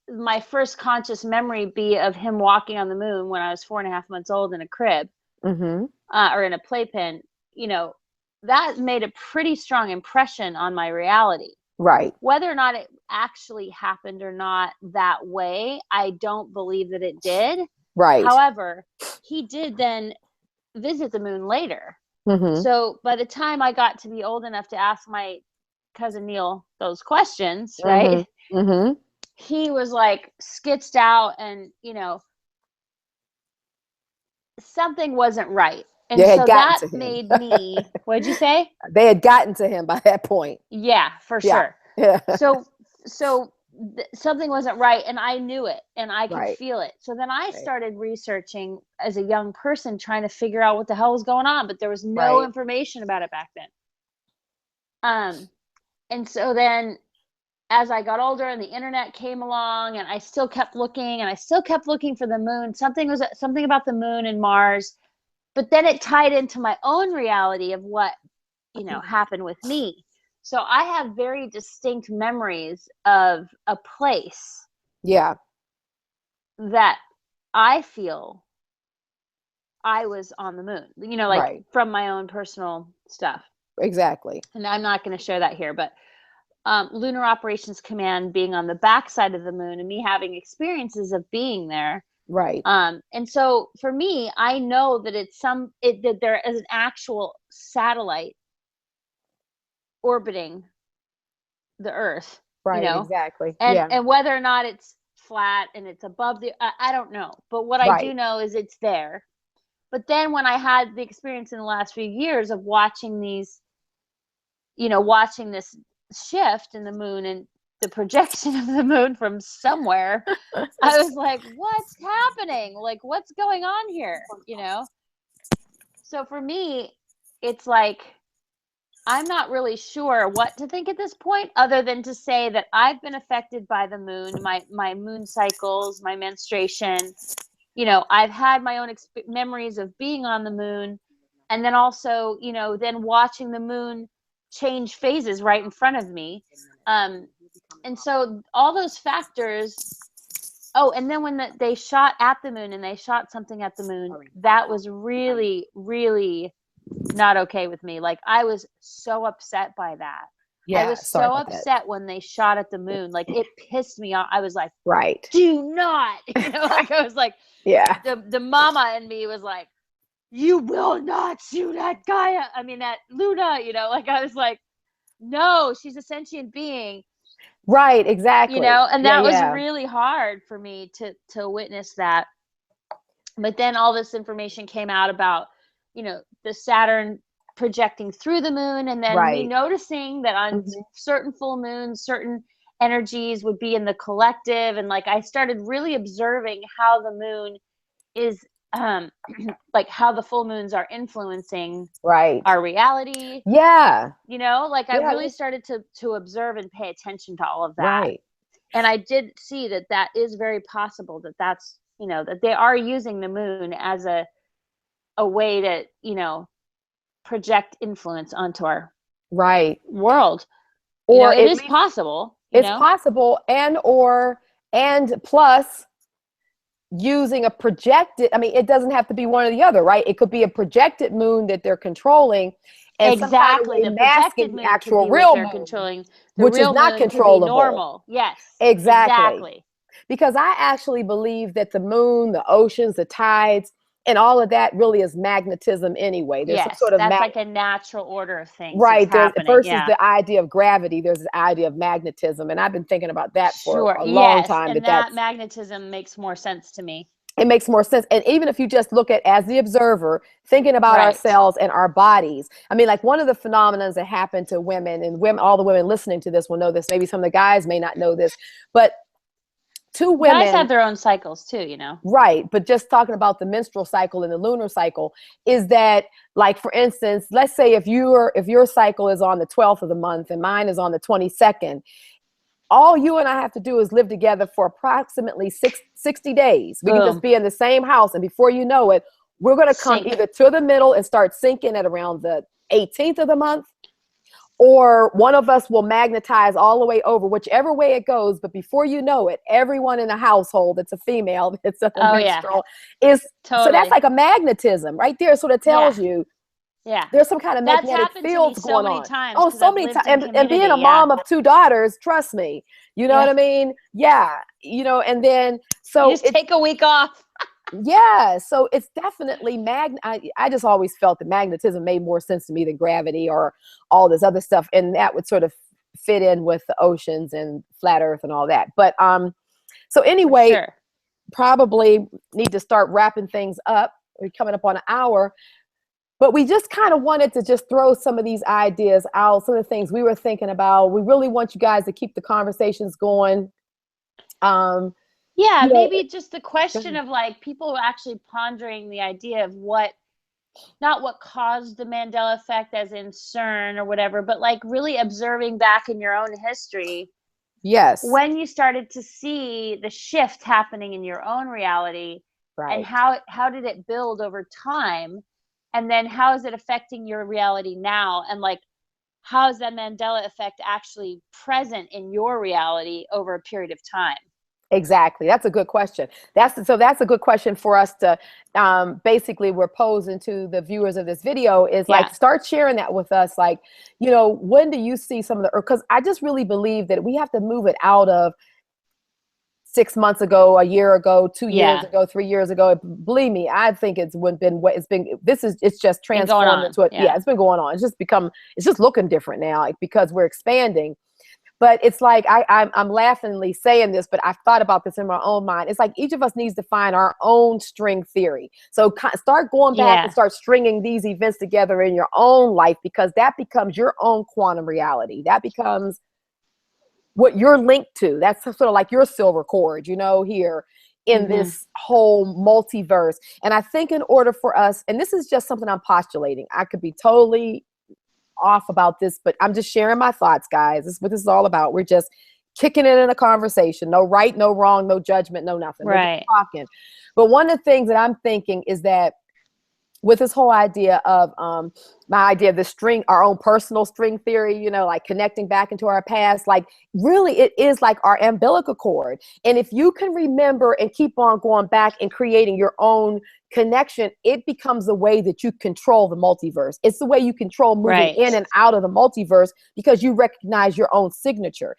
my first conscious memory be of him walking on the moon when I was 4.5 months old in a crib or in a playpen, that made a pretty strong impression on my reality. Right. Whether or not it actually happened or not that way, I don't believe that it did. Right. However, he did then visit the moon later. So by the time I got to be old enough to ask my cousin Neil those questions, right? He was like skitsed out and, something wasn't right. And so that made me, what'd you say? They had gotten to him by that point. Yeah, for sure. Yeah. So something wasn't right, and I knew it, and I could feel it. So then I started researching as a young person, trying to figure out what the hell was going on, but there was no information about it back then. And so then as I got older and the internet came along, and I still kept looking for the moon, something about the moon and Mars, but then it tied into my own reality of what, happened with me. So I have very distinct memories of a place that I feel I was on the moon, from my own personal stuff. Exactly. And I'm not going to share that here, but Lunar Operations Command being on the backside of the moon and me having experiences of being there. Right. And so for me, I know that that there is an actual satellite orbiting the Earth. Right. Exactly. And whether or not it's flat and it's above I don't know. But what I do know is it's there. But then when I had the experience in the last few years of watching these, watching this shift in the moon and the projection of the moon from somewhere, I was like, what's happening? Like, what's going on here? So for me, it's like, I'm not really sure what to think at this point, other than to say that I've been affected by the moon, my moon cycles, my menstruation. I've had my own memories of being on the moon, and then also, then watching the moon change phases right in front of me. And so all those factors. Oh, and then when they shot at the moon and they shot something at the moon, that was really, really not okay with me. Like, I was so upset by that. I was so upset when they shot at the moon. Like, it pissed me off. I was like, do not, I was like, the mama in me was like, you will not shoot at Gaia. I mean, at Luna, I was like, no, she's a sentient being. Right. Exactly. And that was really hard for me to witness that. But then all this information came out about, the Saturn projecting through the moon, and then me noticing that on certain full moons, certain energies would be in the collective. And like, I started really observing how the moon is, like how the full moons are influencing our reality. I really started to observe and pay attention to all of that. And I did see that is very possible, that's, that they are using the moon as a way to, project influence onto our world. Or it is possible. It's possible, and plus using a projected, I mean, it doesn't have to be one or the other, right? It could be a projected moon that they're controlling, and some kind of Exactly. way The masking projected the moon could actual be what real they're moon, controlling. The which is real not moon could be controllable. normal. Yes, Exactly. exactly. Because I actually believe that the moon, the oceans, the tides, and all of that really is magnetism anyway. There's some Yes, sort of that's like a natural order of things that's right. There's happening. versus Yeah. the idea of gravity, there's the idea of magnetism. And I've been thinking about that for Sure. a long Yes. time, And that that that's magnetism makes more sense to me. it makes more sense. And even if you just look at as the observer, thinking about Right. ourselves and our bodies. I mean, like one of the phenomena that happen to women, and women, all the women listening to this will know this. Maybe some of the guys may not know this, but two Guys women, have their own cycles too, you know. right, but just talking about the menstrual cycle and the lunar cycle, is that, like, for instance, let's say if your cycle is on the 12th of the month and mine is on the 22nd, all you and I have to do is live together for approximately 60 days. We can just Boom. be in the same house, and before you know it, we're going to come Sync. either to the middle and start syncing at around the 18th of the month, or one of us will magnetize all the way over, whichever way it goes. But before you know it, everyone in the household, it's a female, it's a Oh yeah. menstrual, is so that's Totally. like a magnetism right there. So that tells you Yeah. there's some kind of That's magnetic happened to me fields so going many on. times Oh, because so I've many lived times. in And being community. a Yeah. mom of two daughters, trust me, you know Yeah. what I mean? Yeah. You know, and then You so just take a week off. yeah, so it's definitely I just always felt that magnetism made more sense to me than gravity or all this other stuff, and that would sort of fit in with the oceans and flat earth and all that. But so For anyway, sure. probably need to start wrapping things up. We're coming up on an hour, but we just kind of wanted to just throw some of these ideas out, some of the things we were thinking about. We really want you guys to keep the conversations going. Yeah, You know, maybe just the question of like people actually pondering the idea of what, not what caused the Mandela effect as in CERN or whatever, but like really observing back in your own history yes, when you started to see the shift happening in your own reality, and right. how did it build over time, and then how is it affecting your reality now, and like how is that Mandela effect actually present in your reality over a period of time? Exactly. That's a good question. That's a good question for us to basically we're posing to the viewers of this video is like Yeah. start sharing that with us. Like, you know, when do you see some of the, because I just really believe that we have to move it out of 6 months ago, a year ago, 2 years Yeah. ago, 3 years ago. Believe me, I think it's just Been going transformed on. into it. Yeah, Yeah. it's been going on. It's just looking different now, like, because we're expanding. But it's like I'm laughingly saying this, but I've thought about this in my own mind. It's like each of us needs to find our own string theory. So start going back and Yeah. start stringing these events together in your own life, because that becomes your own quantum reality. That becomes what you're linked to. That's sort of like your silver cord, you know, here in Mm-hmm. this whole multiverse. And I think in order for us, and this is just something I'm postulating, I could be totally off about this, but I'm just sharing my thoughts, guys. This is what this is all about. We're just kicking it in a conversation. No right, no wrong, no judgment, no nothing. We're just Right. talking. But one of the things that I'm thinking is that with this whole idea of my idea of the string, our own personal string theory, you know, like connecting back into our past, like really it is like our umbilical cord. And if you can remember and keep on going back and creating your own connection, it becomes the way that you control the multiverse. It's the way you control moving Right. in and out of the multiverse, because you recognize your own signature.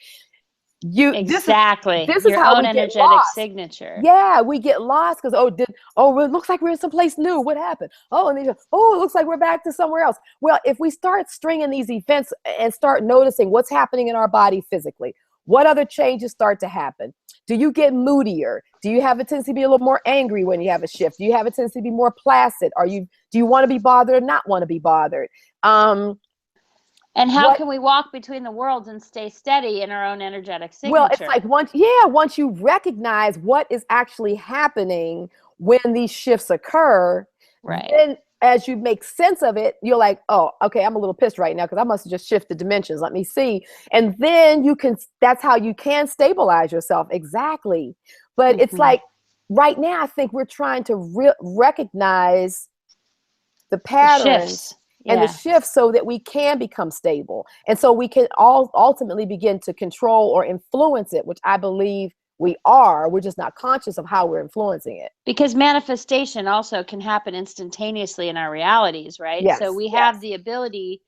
Exactly. This is Your how own we get energetic lost. signature. Yeah, we get lost because it looks like we're in someplace new. What happened? Oh, and then it looks like we're back to somewhere else. Well, if we start stringing these events and start noticing what's happening in our body physically, what other changes start to happen? Do you get moodier? Do you have a tendency to be a little more angry when you have a shift? Do you have a tendency to be more placid? Do you want to be bothered or not want to be bothered? And how What can we walk between the worlds and stay steady in our own energetic Well, it's signature? like once you recognize what is actually happening when these shifts occur, Right. then as you make sense of it, you're like, oh, okay, I'm a little pissed right now because I must have just shifted dimensions. Let me see. And then that's how you can stabilize yourself. Exactly. But it's Mm-hmm. like right now, I think we're trying to recognize the The patterns shifts. and the Yeah. shifts so that we can become stable. And so we can all ultimately begin to control or influence it, which I believe we are. We're just not conscious of how we're influencing it. Because manifestation also can happen instantaneously in our realities, right? So Yes, we have yes. the ability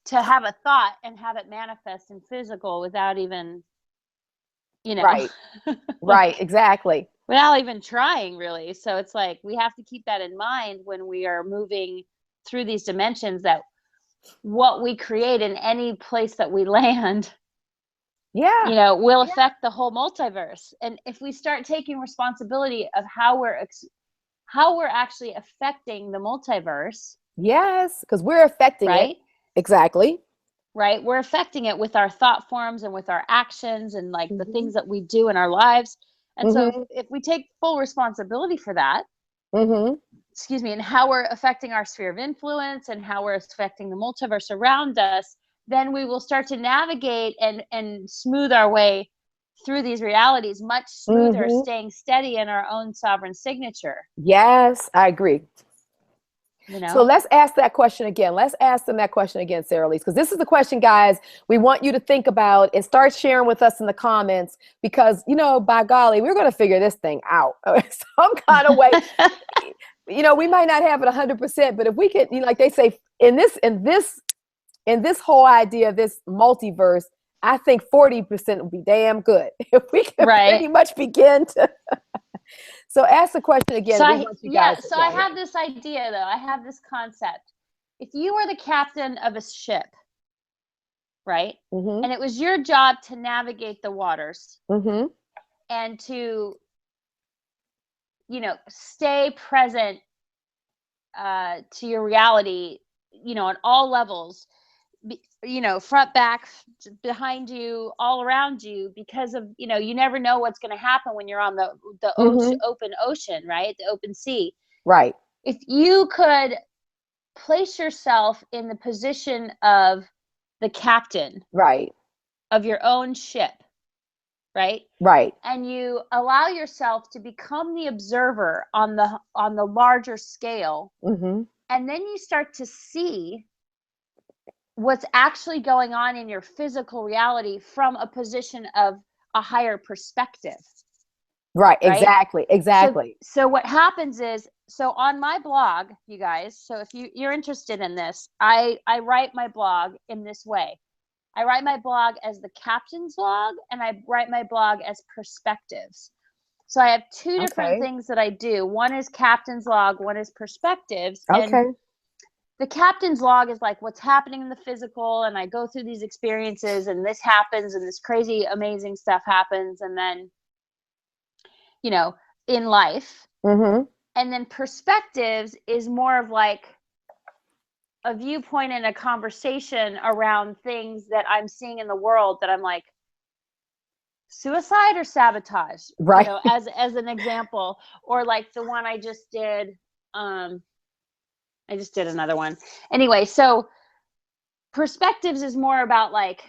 to have a thought and have it manifest in physical without even, you know, Right. Right. Exactly. without even trying, really. So it's like we have to keep that in mind when we are moving through these dimensions, that what we create in any place that we land, Yeah. will affect the whole multiverse. And if we start taking responsibility of how we're actually affecting the multiverse, Yes. Because we're affecting it. right? Exactly. Right? We're affecting it with our thought forms and with our actions and like the Mm-hmm. things that we do in our lives. And so Mm-hmm. if we take full responsibility for that, Mm-hmm. excuse me, and how we're affecting our sphere of influence and how we're affecting the multiverse around us, then we will start to navigate and smooth our way through these realities much smoother, Mm-hmm. staying steady in our own sovereign signature, Yes, I agree. you So know? let's ask that question again. Let's ask them that question again, Sarah Lee, because this is the question, guys, we want you to think about and start sharing with us in the comments because, by golly, we're going to figure this thing out some kind of way. We might not have it 100%, but if we could, like they say, in this whole idea of this multiverse, I think 40% would be damn good if we can Right. pretty much begin to. So ask the question again. So We want you guys to. so I have this idea though. I have this concept. If you were the captain of a ship, right? Mm-hmm. And it was your job to navigate the waters Mm-hmm. and to, stay present to your reality, on all levels, front, back, behind you, all around you, because of, you never know what's going to happen when you're on the Mm-hmm. open ocean, right? The open sea. Right. If you could place yourself in the position of the captain Right. of your own ship, right? Right. And you allow yourself to become the observer on the larger scale, Mm-hmm. and then you start to see what's actually going on in your physical reality from a position of a higher perspective, Right. right? Exactly. Exactly. So what happens is, so on my blog, you guys, so if you're interested in this, I write my blog in this way. I write my blog as the captain's log, and I write my blog as perspectives. So I have two different Okay. things that I do. One is captain's log, one is perspectives. And Okay. the captain's log is like what's happening in the physical, and I go through these experiences, and this happens, and this crazy, amazing stuff happens, and then, in life. Mm-hmm. And then perspectives is more of like a viewpoint and a conversation around things that I'm seeing in the world that I'm like, suicide or sabotage, Right. as an example. Or like the one I just did, I just did another one. Anyway, so perspectives is more about like,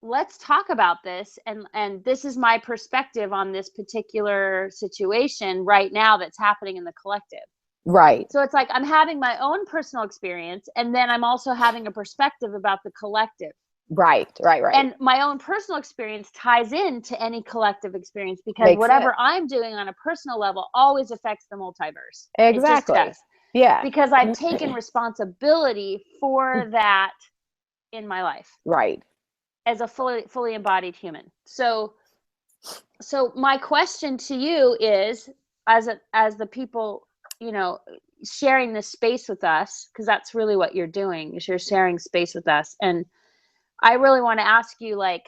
let's talk about this, and this is my perspective on this particular situation right now that's happening in the collective. Right. So it's like I'm having my own personal experience, and then I'm also having a perspective about the collective. Right. Right. Right. And my own personal experience ties into any collective experience, because Makes whatever sense. I'm doing on a personal level always affects the multiverse. It just Exactly. does. Yeah. Because I've taken responsibility for that in my life Right. as a fully embodied human. So my question to you is, as the people, sharing this space with us, because that's really what you're doing, is you're sharing space with us. And I really want to ask you, like,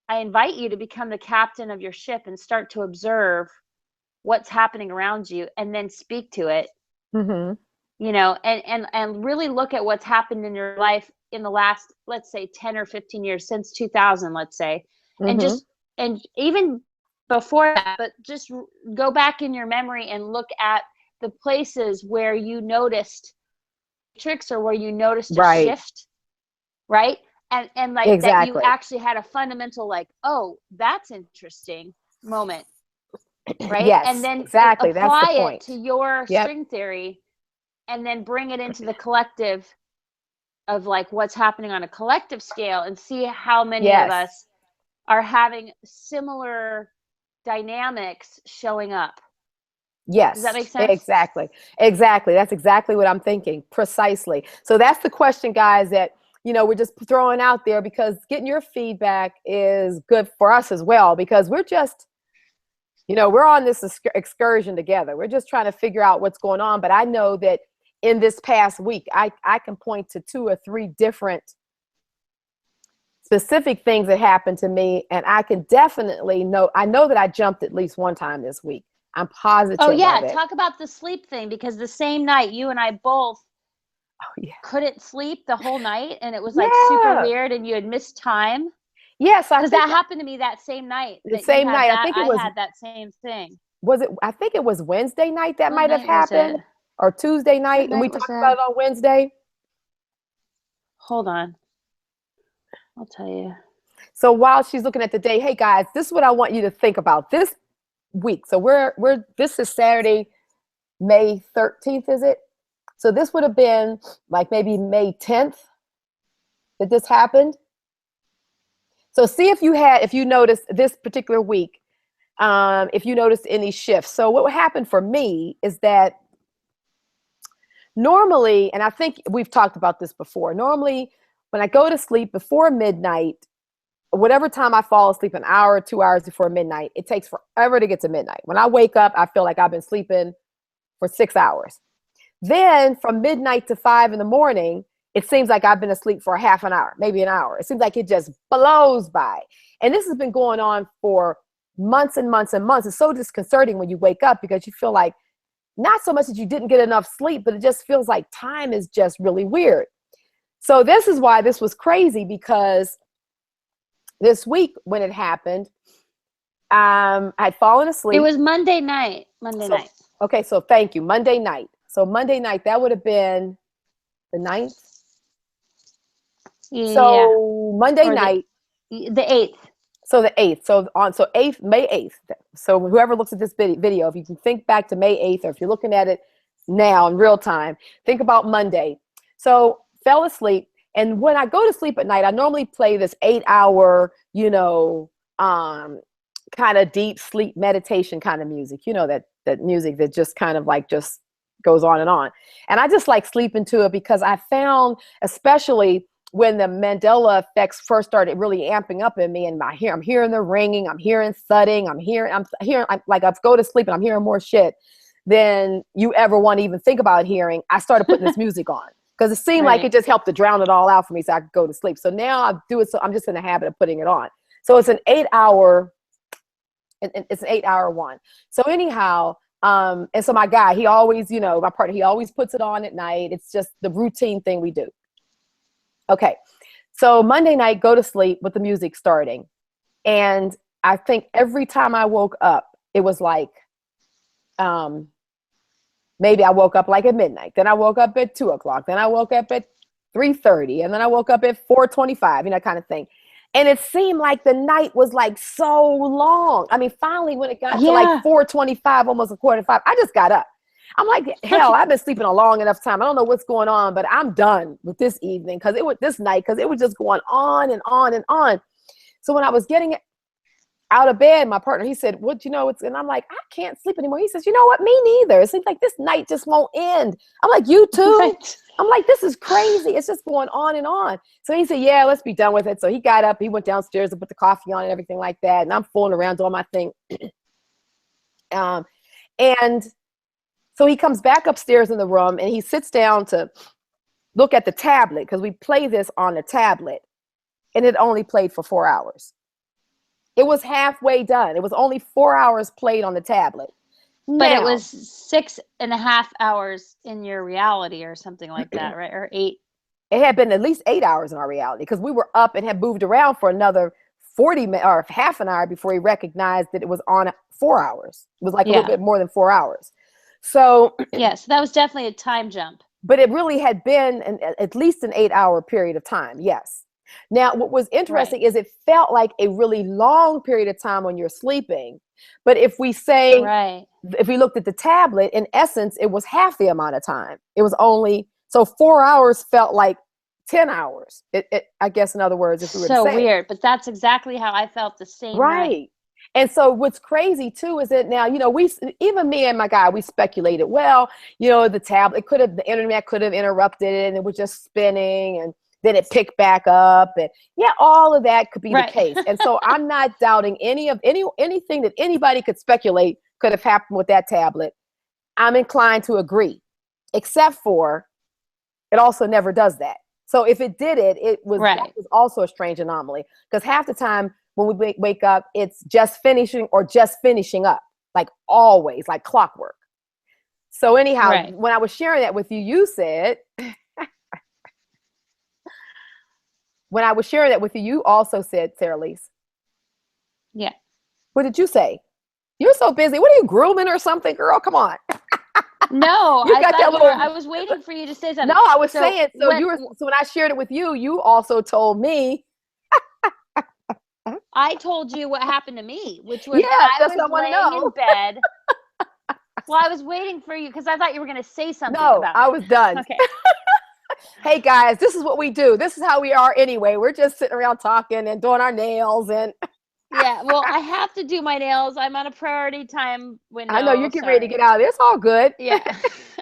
I invite you to become the captain of your ship and start to observe what's happening around you, and then speak to it, Mm-hmm. and really look at what's happened in your life in the last, let's say, 10 or 15 years, since 2000, let's say, and Mm-hmm. just, and even before that, but just go back in your memory and look at the places where you noticed tricks, or where you noticed a Right. shift, right? And like that you Exactly. actually had a fundamental, like, oh, that's interesting moment, right? And Yes. then Exactly. That's the apply it point. to your Yep. string theory, and then bring it into the collective of like what's happening on a collective scale, and see how many of Yes. us are having similar dynamics showing up. Yes, Does that make sense? exactly. Exactly. That's exactly what I'm thinking. Precisely. So that's the question, guys, that, we're just throwing out there, because getting your feedback is good for us as well, because we're just, we're on this excursion together. We're just trying to figure out what's going on. But I know that in this past week, I can point to 2 or 3 different specific things that happened to me. And I can definitely I know that I jumped at least one time this week. I'm positive Oh yeah, of it. talk about the sleep thing, because the same night you and I both couldn't sleep the whole night, and it was like super weird, and you had missed time. Yes, because that happened to me that same night. The same night. That, I think it was. had that same thing. Was it? I think it was Wednesday night that What might have night was happened, it? or Tuesday night, and we was talked that? about it on Wednesday. Hold on, I'll tell you. So while she's looking at the day, hey guys, this is what I want you to think about this week. So this is Saturday, May 13th, is it? So this would have been like maybe May 10th that this happened. So see if you noticed this particular week, if you noticed any shifts. So what happened for me is that normally, and I think we've talked about this before, normally when I go to sleep before midnight, whatever time I fall asleep, an hour or 2 hours before midnight, it takes forever to get to midnight. When I wake up, I feel like I've been sleeping for 6 hours. Then from midnight to 5 in the morning, it seems like I've been asleep for a half an hour, maybe an hour. It seems like it just blows by. And this has been going on for months and months and months. It's so disconcerting when you wake up, because you feel like not so much that you didn't get enough sleep, but it just feels like time is just really weird. So this is why this was crazy, because this week when it happened, I'd fallen asleep. It was Monday night. Night. Okay, so thank you. Monday night. So Monday night, that would have been the 9th. Yeah. So Monday night. The 8th. So the 8th. So May 8th. So whoever looks at this video, if you can think back to May 8th, or if you're looking at it now in real time, think about Monday. So fell asleep. And when I go to sleep at night, I normally play this 8-hour, kind of deep sleep meditation kind of music, that music that just kind of like just goes on and on. And I just like sleeping to it, because I found, especially when the Mandela effects first started really amping up in me, and I'm hearing the ringing, I'm hearing thudding, I'm hearing, I go to sleep and I'm hearing more shit than you ever want to even think about hearing. I started putting this music on, because it seemed like it just helped to drown it all out for me, so I could go to sleep. So now I do it. So I'm just in the habit of putting it on. So it's an 8-hour. It's an 8-hour one. So anyhow, and so my guy, he always, my partner, he always puts it on at night. It's just the routine thing we do. Okay. So Monday night, go to sleep with the music starting. And I think every time I woke up, it was like, maybe I woke up like at midnight. Then I woke up at 2 o'clock. Then I woke up at 3:30. And then I woke up at 4:25, kind of thing. And it seemed like the night was like so long. I mean, finally, when it got to like 4:25, almost a 4:45, I just got up. I'm like, hell, I've been sleeping a long enough time. I don't know what's going on, but I'm done with this evening, because it was just going on and on and on. So when I was getting out of bed, my partner, he said, and I'm like, I can't sleep anymore. He says, you know what? Me neither. It seems like this night just won't end. I'm like, you too? Right. I'm like, this is crazy. It's just going on and on. So he said, yeah, let's be done with it. So he got up, he went downstairs and put the coffee on and everything like that. And I'm fooling around doing my thing. And so he comes back upstairs in the room, and he sits down to look at the tablet, because we play this on the tablet, and it only played for 4 hours. It was halfway done. It was only 4 hours played on the tablet. But it was 6.5 hours in your reality or something like that, right? Or 8. It had been at least 8 hours in our reality, because we were up and had moved around for another 40 minutes or half an hour before he recognized that it was on 4 hours. It was like a little bit more than 4 hours. So so that was definitely a time jump. But it really had been at least an 8-hour period of time. Yes. Now, what was interesting is it felt like a really long period of time when you're sleeping. But if we say, if we looked at the tablet, in essence, it was half the amount of time. It was only, so 4 hours felt like 10 hours. I guess, in other words, if we were to say. So weird, but that's exactly how I felt the same night. And so what's crazy too is that now, even me and my guy, we speculated, well, the internet could have interrupted it and it was just spinning and then it picked back up. And yeah, all of that could be the case. And so I'm not doubting anything that anybody could speculate could have happened with that tablet. I'm inclined to agree, except for it also never does that. So if it did that was also a strange anomaly, because half the time when we wake up, it's just finishing or just finishing up, like always, like clockwork. So anyhow, when I was sharing that with you, you said, when I was sharing that with you, you also said, Sarah Lise. Yeah. What did you say? You're so busy. What are you, grooming or something, girl? Come on. No, I was waiting for you to say something. No, I was saying, so when I shared it with you, you also told me. I told you what happened to me, which was I was laying in bed. Well, I was waiting for you because I thought you were going to say something about it. I was done. Okay. Hey guys, this is what we do. This is how we are anyway. We're just sitting around talking and doing our nails and yeah, well, I have to do my nails. I'm on a priority time window. I know you're getting ready to get out. It's all good. Yeah.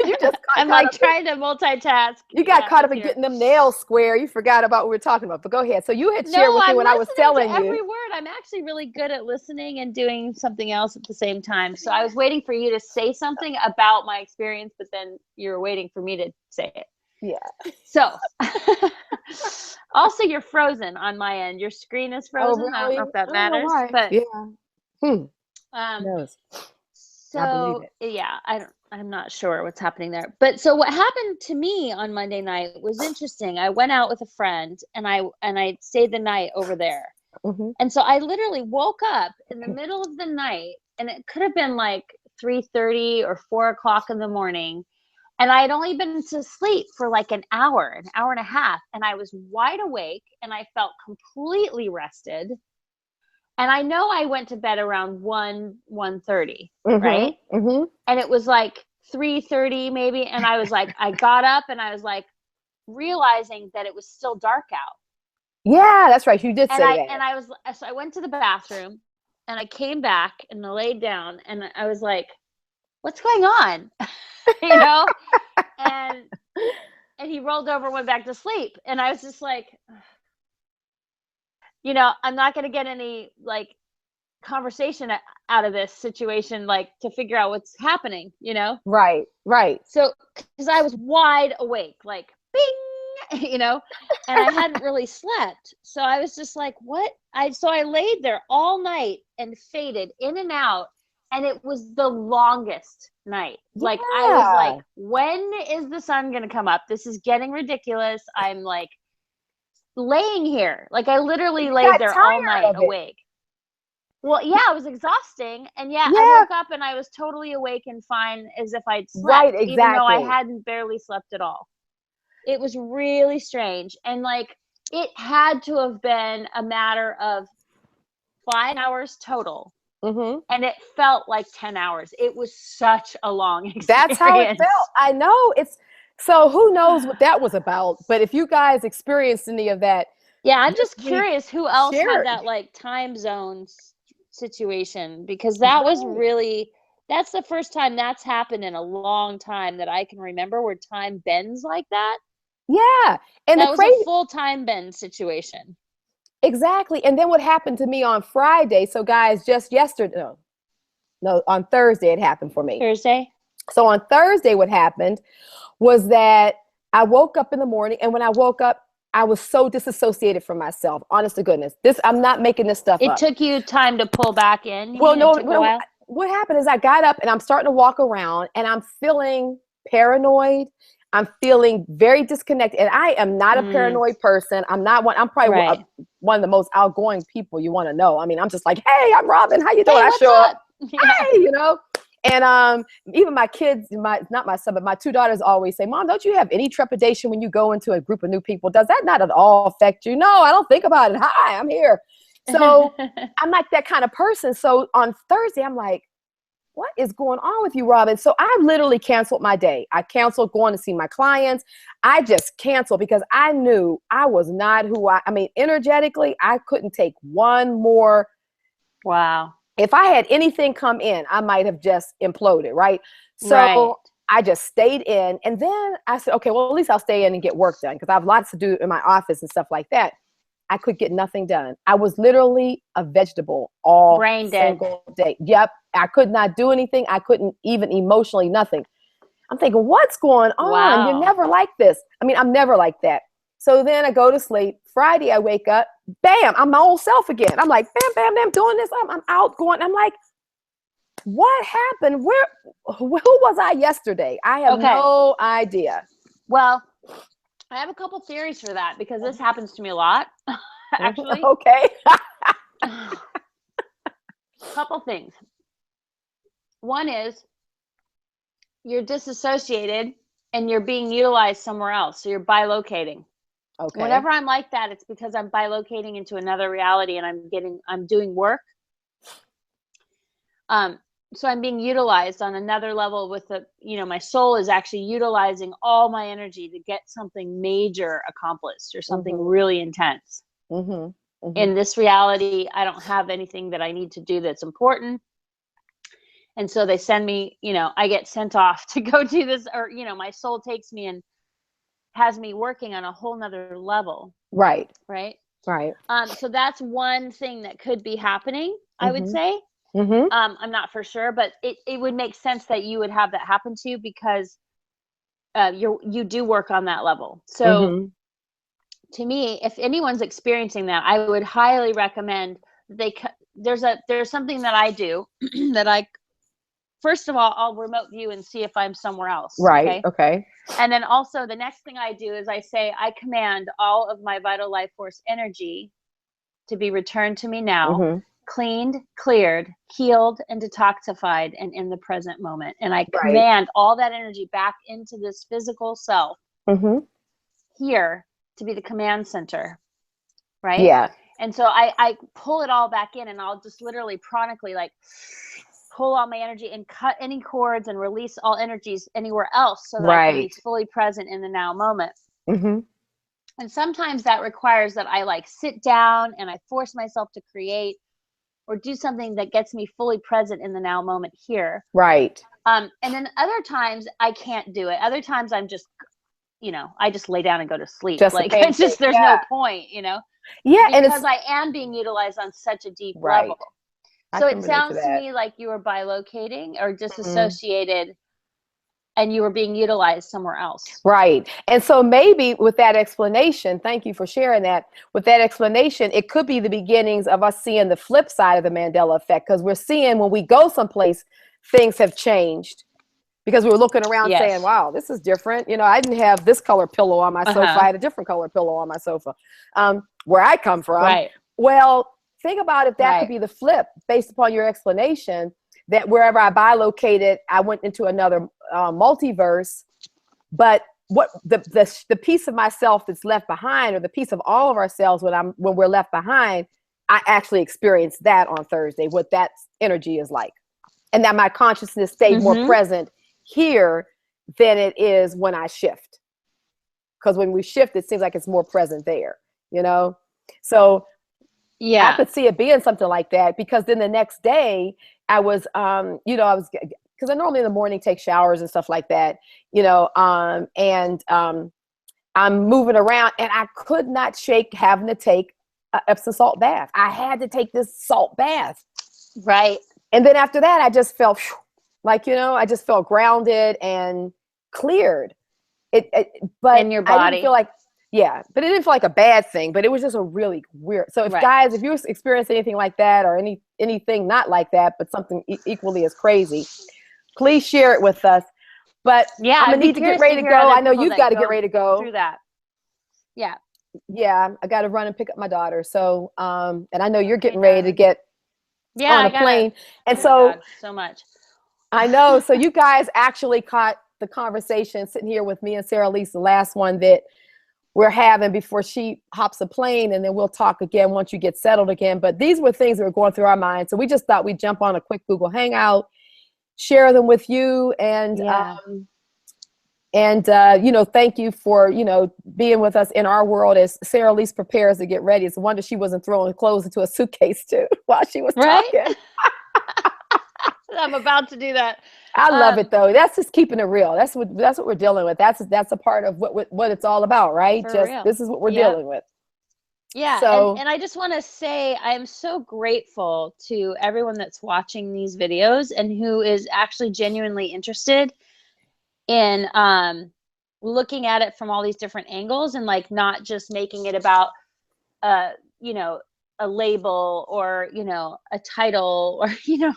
You just I'm like trying to multitask. You got caught up in getting them nails square. You forgot about what we were talking about. But go ahead. So you had shared with me when I was telling you. Every word. I'm actually really good at listening and doing something else at the same time. So I was waiting for you to say something about my experience, but then you were waiting for me to say it. Yeah. So also you're frozen on my end. Your screen is frozen. Oh, really? I don't know if that matters. But knows. So yeah, I'm not sure what's happening there. But so what happened to me on Monday night was interesting. I went out with a friend and I stayed the night over there. Mm-hmm. And so I literally woke up in the middle of the night, and it could have been like 3:30 or 4:00 in the morning. And I had only been to sleep for like an hour and a half. And I was wide awake and I felt completely rested. And I know I went to bed around 1:30, right? Mm-hmm. And it was like 3:30 maybe. And I was like, I got up and I was like realizing that it was still dark out. Yeah, that's right. You did say that. And so I went to the bathroom and I came back and I laid down and I was like, what's going on? And he rolled over and went back to sleep. And I was just like, I'm not going to get any like conversation out of this situation, like to figure out what's happening, Right. So, because I was wide awake, like bing, and I hadn't really slept. So I was just like, what? So I laid there all night and faded in and out. And it was the longest night. Yeah. Like, I was like, when is the sun going to come up? This is getting ridiculous. I'm like laying here. Like, I literally laid there all night awake. Well, yeah, it was exhausting. And I woke up and I was totally awake and fine as if I'd slept. Right, exactly. Even though I hadn't barely slept at all. It was really strange. And like, it had to have been a matter of 5 hours total. Mm-hmm. And it felt like 10 hours. It was such a long experience. That's how it felt. I know. So who knows what that was about. But if you guys experienced any of that. Yeah, I'm just curious who else had that like time zone situation, because that was that's the first time that's happened in a long time that I can remember where time bends like that. Yeah. And that was a full time bend situation. Exactly. And then what happened to me on Friday? So guys, just yesterday, no, on Thursday it happened for me. Thursday? So on Thursday what happened was that I woke up in the morning, and when I woke up, I was so disassociated from myself. Honest to goodness. I'm not making this stuff up. It took you time to pull back in? Well, no, what happened is I got up and I'm starting to walk around and I'm feeling paranoid. I'm feeling very disconnected, and I am not a paranoid person. I'm probably one of the most outgoing people you want to know. I mean, I'm just like, hey, I'm Robin. How you doing? Hey, I show up. Yeah. Hey, And even my kids, not my son, but my two daughters always say, Mom, don't you have any trepidation when you go into a group of new people? Does that not at all affect you? No, I don't think about it. Hi, I'm here. So I'm like that kind of person. So on Thursday, I'm like, what is going on with you, Robin? So I literally canceled my day. I canceled going to see my clients. I just canceled because I knew I was not energetically, I couldn't take one more if I had anything come in, I might have just imploded, right? So Right. I just stayed in, and then I said, okay, well, at least I'll stay in and get work done because I have lots to do in my office and stuff like that. I could get nothing done. I was literally a vegetable all Brain dead. single day. Yep. I could not do anything. I couldn't even emotionally, nothing. I'm thinking, what's going on? Wow. You're never like this. I mean, I'm never like that. So then I go to sleep. Friday, I wake up, bam, I'm my old self again. I'm like, bam, bam, bam, doing this. I'm out going. I'm like, what happened? Who was I yesterday? I have Okay. no idea. Well, I have a couple theories for that because this happens to me a lot, actually. Okay. Couple things. One is you're disassociated and you're being utilized somewhere else. So you're bilocating. Okay. Whenever I'm like that, it's because I'm bilocating into another reality and I'm doing work. So I'm being utilized on another level with my soul is actually utilizing all my energy to get something major accomplished or something really intense. In this reality, I don't have anything that I need to do that's important. And so they send me, I get sent off to go do this, or, my soul takes me and has me working on a whole nother level. Right. Right. Right. So that's one thing that could be happening, I would say. I'm not for sure, but it would make sense that you would have that happen to you because you do work on that level. So to me, if anyone's experiencing that, I would highly recommend there's something that I do that first of all, I'll remote view and see if I'm somewhere else. Right. Okay. And then also the next thing I do is I command all of my vital life force energy to be returned to me now, cleaned, cleared, healed, and detoxified, and in the present moment. And I command all that energy back into this physical self here to be the command center. Right? Yeah. And so I pull it all back in, and I'll just literally chronically pull all my energy and cut any cords and release all energies anywhere else so that I can be fully present in the now moment. And sometimes that requires that I sit down and I force myself to create or do something that gets me fully present in the now moment here. Right. And then other times I can't do it. Other times I'm just, I just lay down and go to sleep. It's just, there's no point, Yeah. Because I am being utilized on such a deep level. So it sounds to me like you were bilocating or disassociated and you were being utilized somewhere else. Right. And so maybe with that explanation, thank you for sharing that. With that explanation, it could be the beginnings of us seeing the flip side of the Mandela effect, because we're seeing when we go someplace, things have changed. Because we were looking around saying, wow, this is different. I didn't have this color pillow on my sofa. I had a different color pillow on my sofa where I come from. Right. Well, think about if that could be the flip based upon your explanation, that wherever I bilocated, I went into another multiverse. But what the piece of myself that's left behind, or the piece of all of ourselves when we're left behind, I actually experienced that on Thursday, what that energy is like. And that my consciousness stayed more present here than it is when I shift. Because when we shift, it seems like it's more present there, So I could see it being something like that, because then the next day I was, because I normally in the morning take showers and stuff like that, and I'm moving around, and I could not shake having to take an Epsom salt bath. I had to take this salt bath. Right. And then after that, I just felt I just felt grounded and cleared. But in your body. I didn't feel like, but it didn't feel like a bad thing, but it was just a really weird. So guys, if you experience anything like that, or anything not like that, but something equally as crazy, please share it with us. But I'm gonna need to get ready to go. I know you've got to get ready to go through that. Yeah. Yeah, I got to run and pick up my daughter. So, and I know you're getting ready to get on a plane. And so much. I know. So you guys actually caught the conversation sitting here with me and Sarah Lisa, the last one that we're having before she hops a plane, and then we'll talk again once you get settled again. But these were things that were going through our minds. So we just thought we'd jump on a quick Google Hangout, share them with you, and thank you for, being with us in our world as Sarah Lisa prepares to get ready. It's a wonder she wasn't throwing clothes into a suitcase too while she was talking. I'm about to do that. I love it though. That's just keeping it real. That's what we're dealing with. That's a part of what it's all about, right? For Just real. this is what we're Yep. dealing with. Yeah, So and I just want to say I am so grateful to everyone that's watching these videos and who is actually genuinely interested in looking at it from all these different angles, and like not just making it about you know, a label or, you know, a title or, yeah.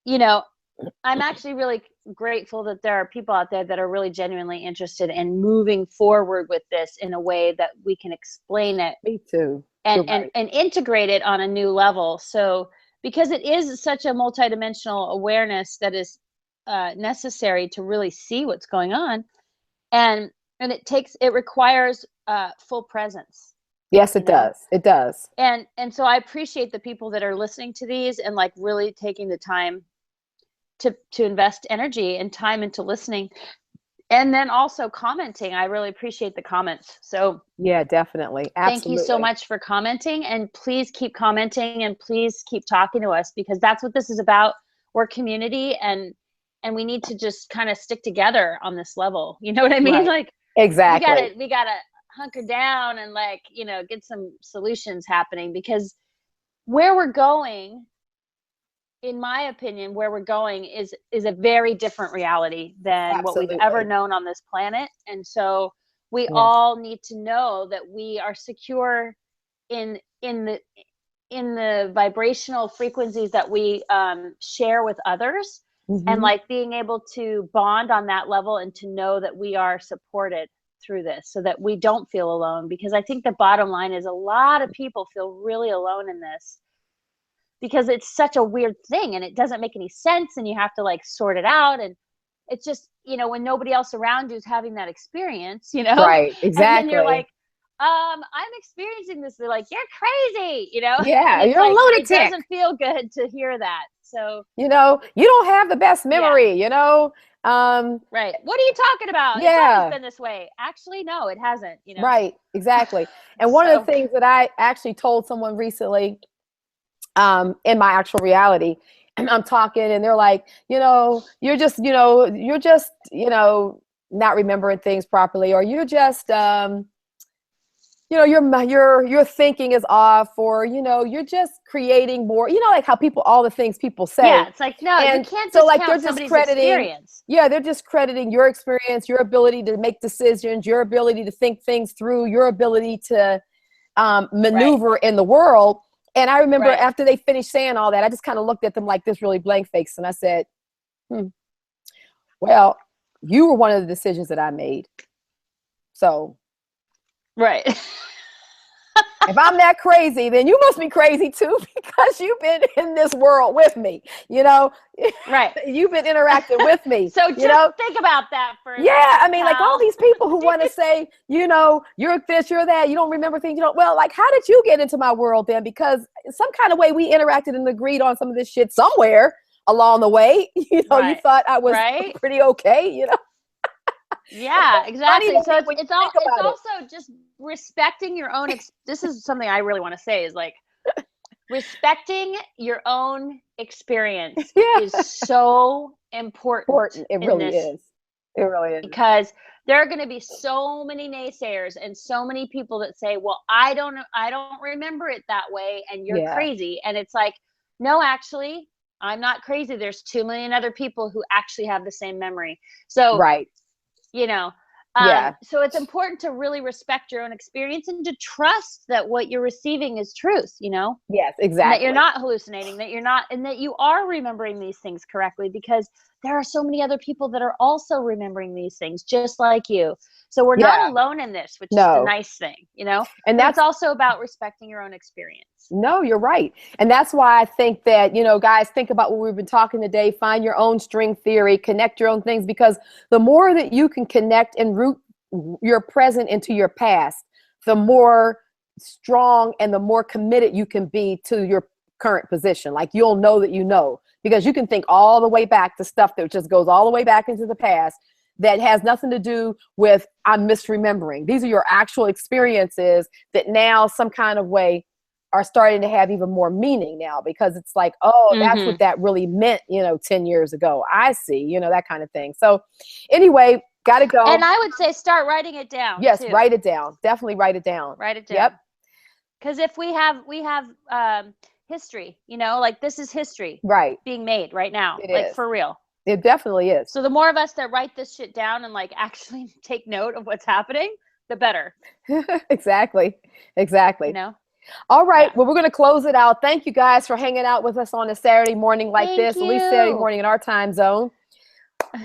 you know, I'm actually really grateful that there are people out there that are really genuinely interested in moving forward with this in a way that we can explain it Me too. and You're right. and integrate it on a new level. So because it is such a multidimensional awareness that is necessary to really see what's going on, and it requires full presence, Yes, you it know. does. It does. And so I appreciate the people that are listening to these and like really taking the time to invest energy and time into listening, and then also commenting. I really appreciate the comments. So Yeah, definitely. thank you so Absolutely. much for commenting, and please keep commenting and please keep talking to us, because that's what this is about. We're community, and we need to just kind of stick together on this level. You know what I mean? Right. Like Exactly. we gotta hunker down and like, get some solutions happening, because where we're going, in my opinion, where we're going is a very different reality than what we've ever Absolutely. known on this planet. And so we Yes. all need to know that we are secure in the vibrational frequencies that we share with others, and Hmm. like being able to bond on that level and to know that we are supported through this, so that we don't feel alone. Because I think the bottom line is a lot of people feel really alone in this, because it's such a weird thing and it doesn't make any sense, and you have to like sort it out. And it's just, when nobody else around you is having that experience, Right. and then you're Exactly. like, I'm experiencing this. They're like, you're crazy, and Yeah, it's you're a like, it lunatic. doesn't feel good to hear that. So, You don't have the best yeah, memory. Um, right. What are you talking about? It's always yeah, been this way. Actually, no, it hasn't. right, exactly. And one of the So, things that I actually told someone recently, in my actual reality, I'm talking and they're like, you're just not remembering things properly, or you're just, your thinking is off, or you're just creating more, like how all the things people say. yeah, it's like, no, you And can't so like they're discount somebody's discrediting, experience. yeah, they're discrediting your experience, your ability to make decisions, your ability to think things through, your ability to Right, maneuver in the world. And I remember right. after they finished saying all that, I just kind of looked at them like this really blank face, and I said, well, you were one of the decisions that I made. So Right. if I'm that crazy, then you must be crazy too, because you've been in this world with me. You know, Right. you've been interacting with me. So You just know, think about that for a yeah. I second, mean, like all pal. these people who want to say, you're this, you're that, you don't remember things. Well, like, how did you get into my world then? Because some kind of way we interacted and agreed on some of this shit somewhere along the way. You Right. thought I was Right? pretty okay. It's Yeah, so funny exactly. to So me it's when you it's all think it's about it. also just respecting your own this is something I really want to say, is like respecting your own experience is Yeah. so important Important. It in really this, is. It really is. because there are going to be so many naysayers and so many people that say, well, I don't remember it that way, and you're Yeah. crazy. And it's like, no, actually, I'm not crazy. There's 2 million other people who actually have the same memory. So, Right. you know, Yeah. so it's important to really respect your own experience and to trust that what you're receiving is truth, Yes, and that you're exactly. not hallucinating, that you're not, and that you are remembering these things correctly, because there are so many other people that are also remembering these things just like you. So we're not Yeah. alone in this, which is the No. nice thing. And But it's that's also about respecting your own experience. No, you're right. And that's why I think that, guys, think about what we've been talking today. Find your own string theory, connect your own things, because the more that you can connect and root your present into your past, the more strong and the more committed you can be to your current position. Like, you'll know that because you can think all the way back to stuff that just goes all the way back into the past that has nothing to do with I'm misremembering. These are your actual experiences that now some kind of way are starting to have even more meaning now, because it's like, oh, that's what that really meant, 10 years ago. I see, that kind of thing. So anyway, gotta go. And I would say start writing it down. Yes, too. write it down. Definitely write it down. Write it down. Yep. Because if we have history, like this is history Right. being made right now, It like is. for real. It definitely is. So the more of us that write this shit down and like actually take note of what's happening, the better. Exactly. All right. Yeah. Well, we're going to close it out. Thank you guys for hanging out with us on a Saturday morning like this, at least Saturday morning in our time zone.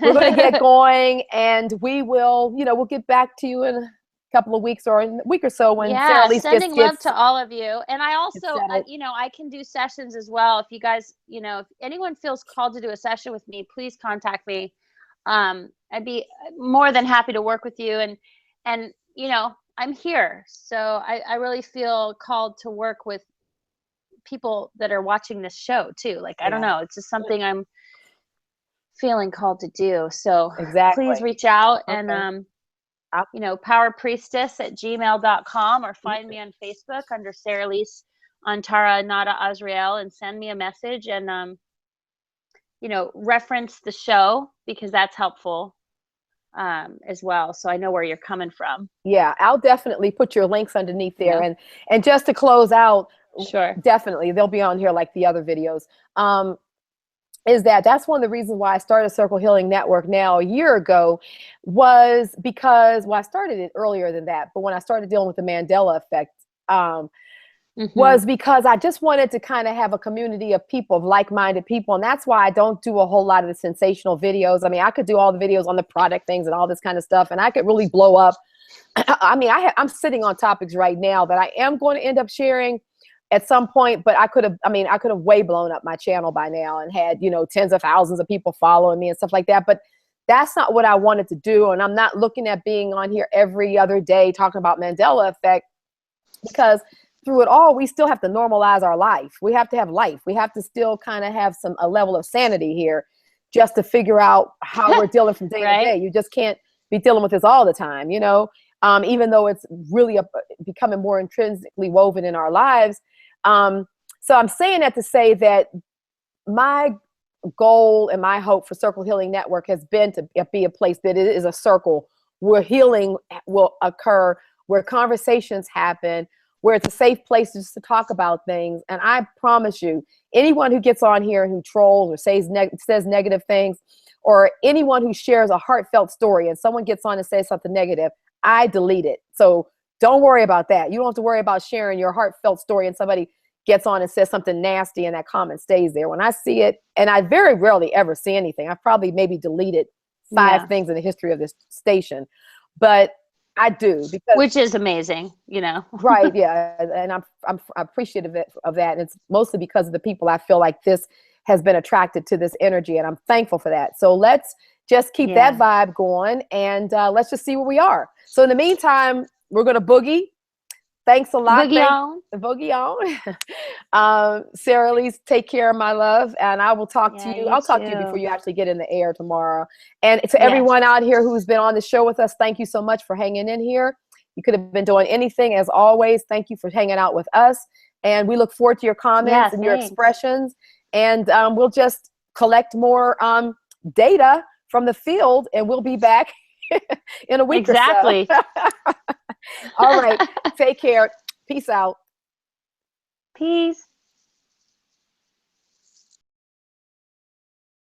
We're going to get going, and we will, we'll get back to you in a couple of weeks or in a week or so when Sarah Lise sending love to all of you. And I also, I can do sessions as well. If you guys, if anyone feels called to do a session with me, please contact me. I'd be more than happy to work with you. And I'm here. So I really feel called to work with people that are watching this show too. Like, I don't know, it's just something I'm feeling called to do. So please reach out and, powerpriestess@gmail.com, or find me on Facebook under Sarah Lise Antara Nada Azrael, and send me a message, and, reference the show, because that's helpful as well. So I know where you're coming from. Yeah, I'll definitely put your links underneath there. And just to close out, sure, definitely they'll be on here like the other videos. That's one of the reasons why I started Circle Healing Network now a year ago, was because, I started it earlier than that, but when I started dealing with the Mandela Effect, was because I just wanted to kind of have a community of people, of like-minded people. And that's why I don't do a whole lot of the sensational videos. I mean, I could do all the videos on the product things and all this kind of stuff, and I could really blow up. I mean, I'm sitting on topics right now that I am going to end up sharing at some point, but I could have way blown up my channel by now and had, tens of thousands of people following me and stuff like that. But that's not what I wanted to do. And I'm not looking at being on here every other day talking about Mandela Effect, because through it all, we still have to normalize our life. We have to have life. We have to still kind of have a level of sanity here, just to figure out how we're dealing from day to day. You just can't be dealing with this all the time, even though it's really becoming more intrinsically woven in our lives. So I'm saying that to say that my goal and my hope for Circle Healing Network has been to be a place that it is a circle where healing will occur, where conversations happen, where it's a safe place just to talk about things. And I promise you, anyone who gets on here who trolls or says negative things, or anyone who shares a heartfelt story and someone gets on and says something negative, I delete it. So don't worry about that. You don't have to worry about sharing your heartfelt story and somebody gets on and says something nasty and that comment stays there. When I see it, and I very rarely ever see anything, I've probably maybe deleted 5 things in the history of this station, but I do, because, which is amazing, right? Yeah, and I'm appreciative of that, and it's mostly because of the people I feel like this has been attracted to this energy, and I'm thankful for that. So let's just keep that vibe going, and let's just see where we are. So in the meantime, we're gonna boogie. Thanks a lot. Boogie on. Sarah Lise, take care, my love. And I will talk to you. I'll talk to you before you actually get in the air tomorrow. And to everyone out here who's been on the show with us, thank you so much for hanging in here. You could have been doing anything, as always. Thank you for hanging out with us. And we look forward to your comments and your expressions. And we'll just collect more data from the field, and we'll be back in a week or so. All right. Take care. Peace out. Peace.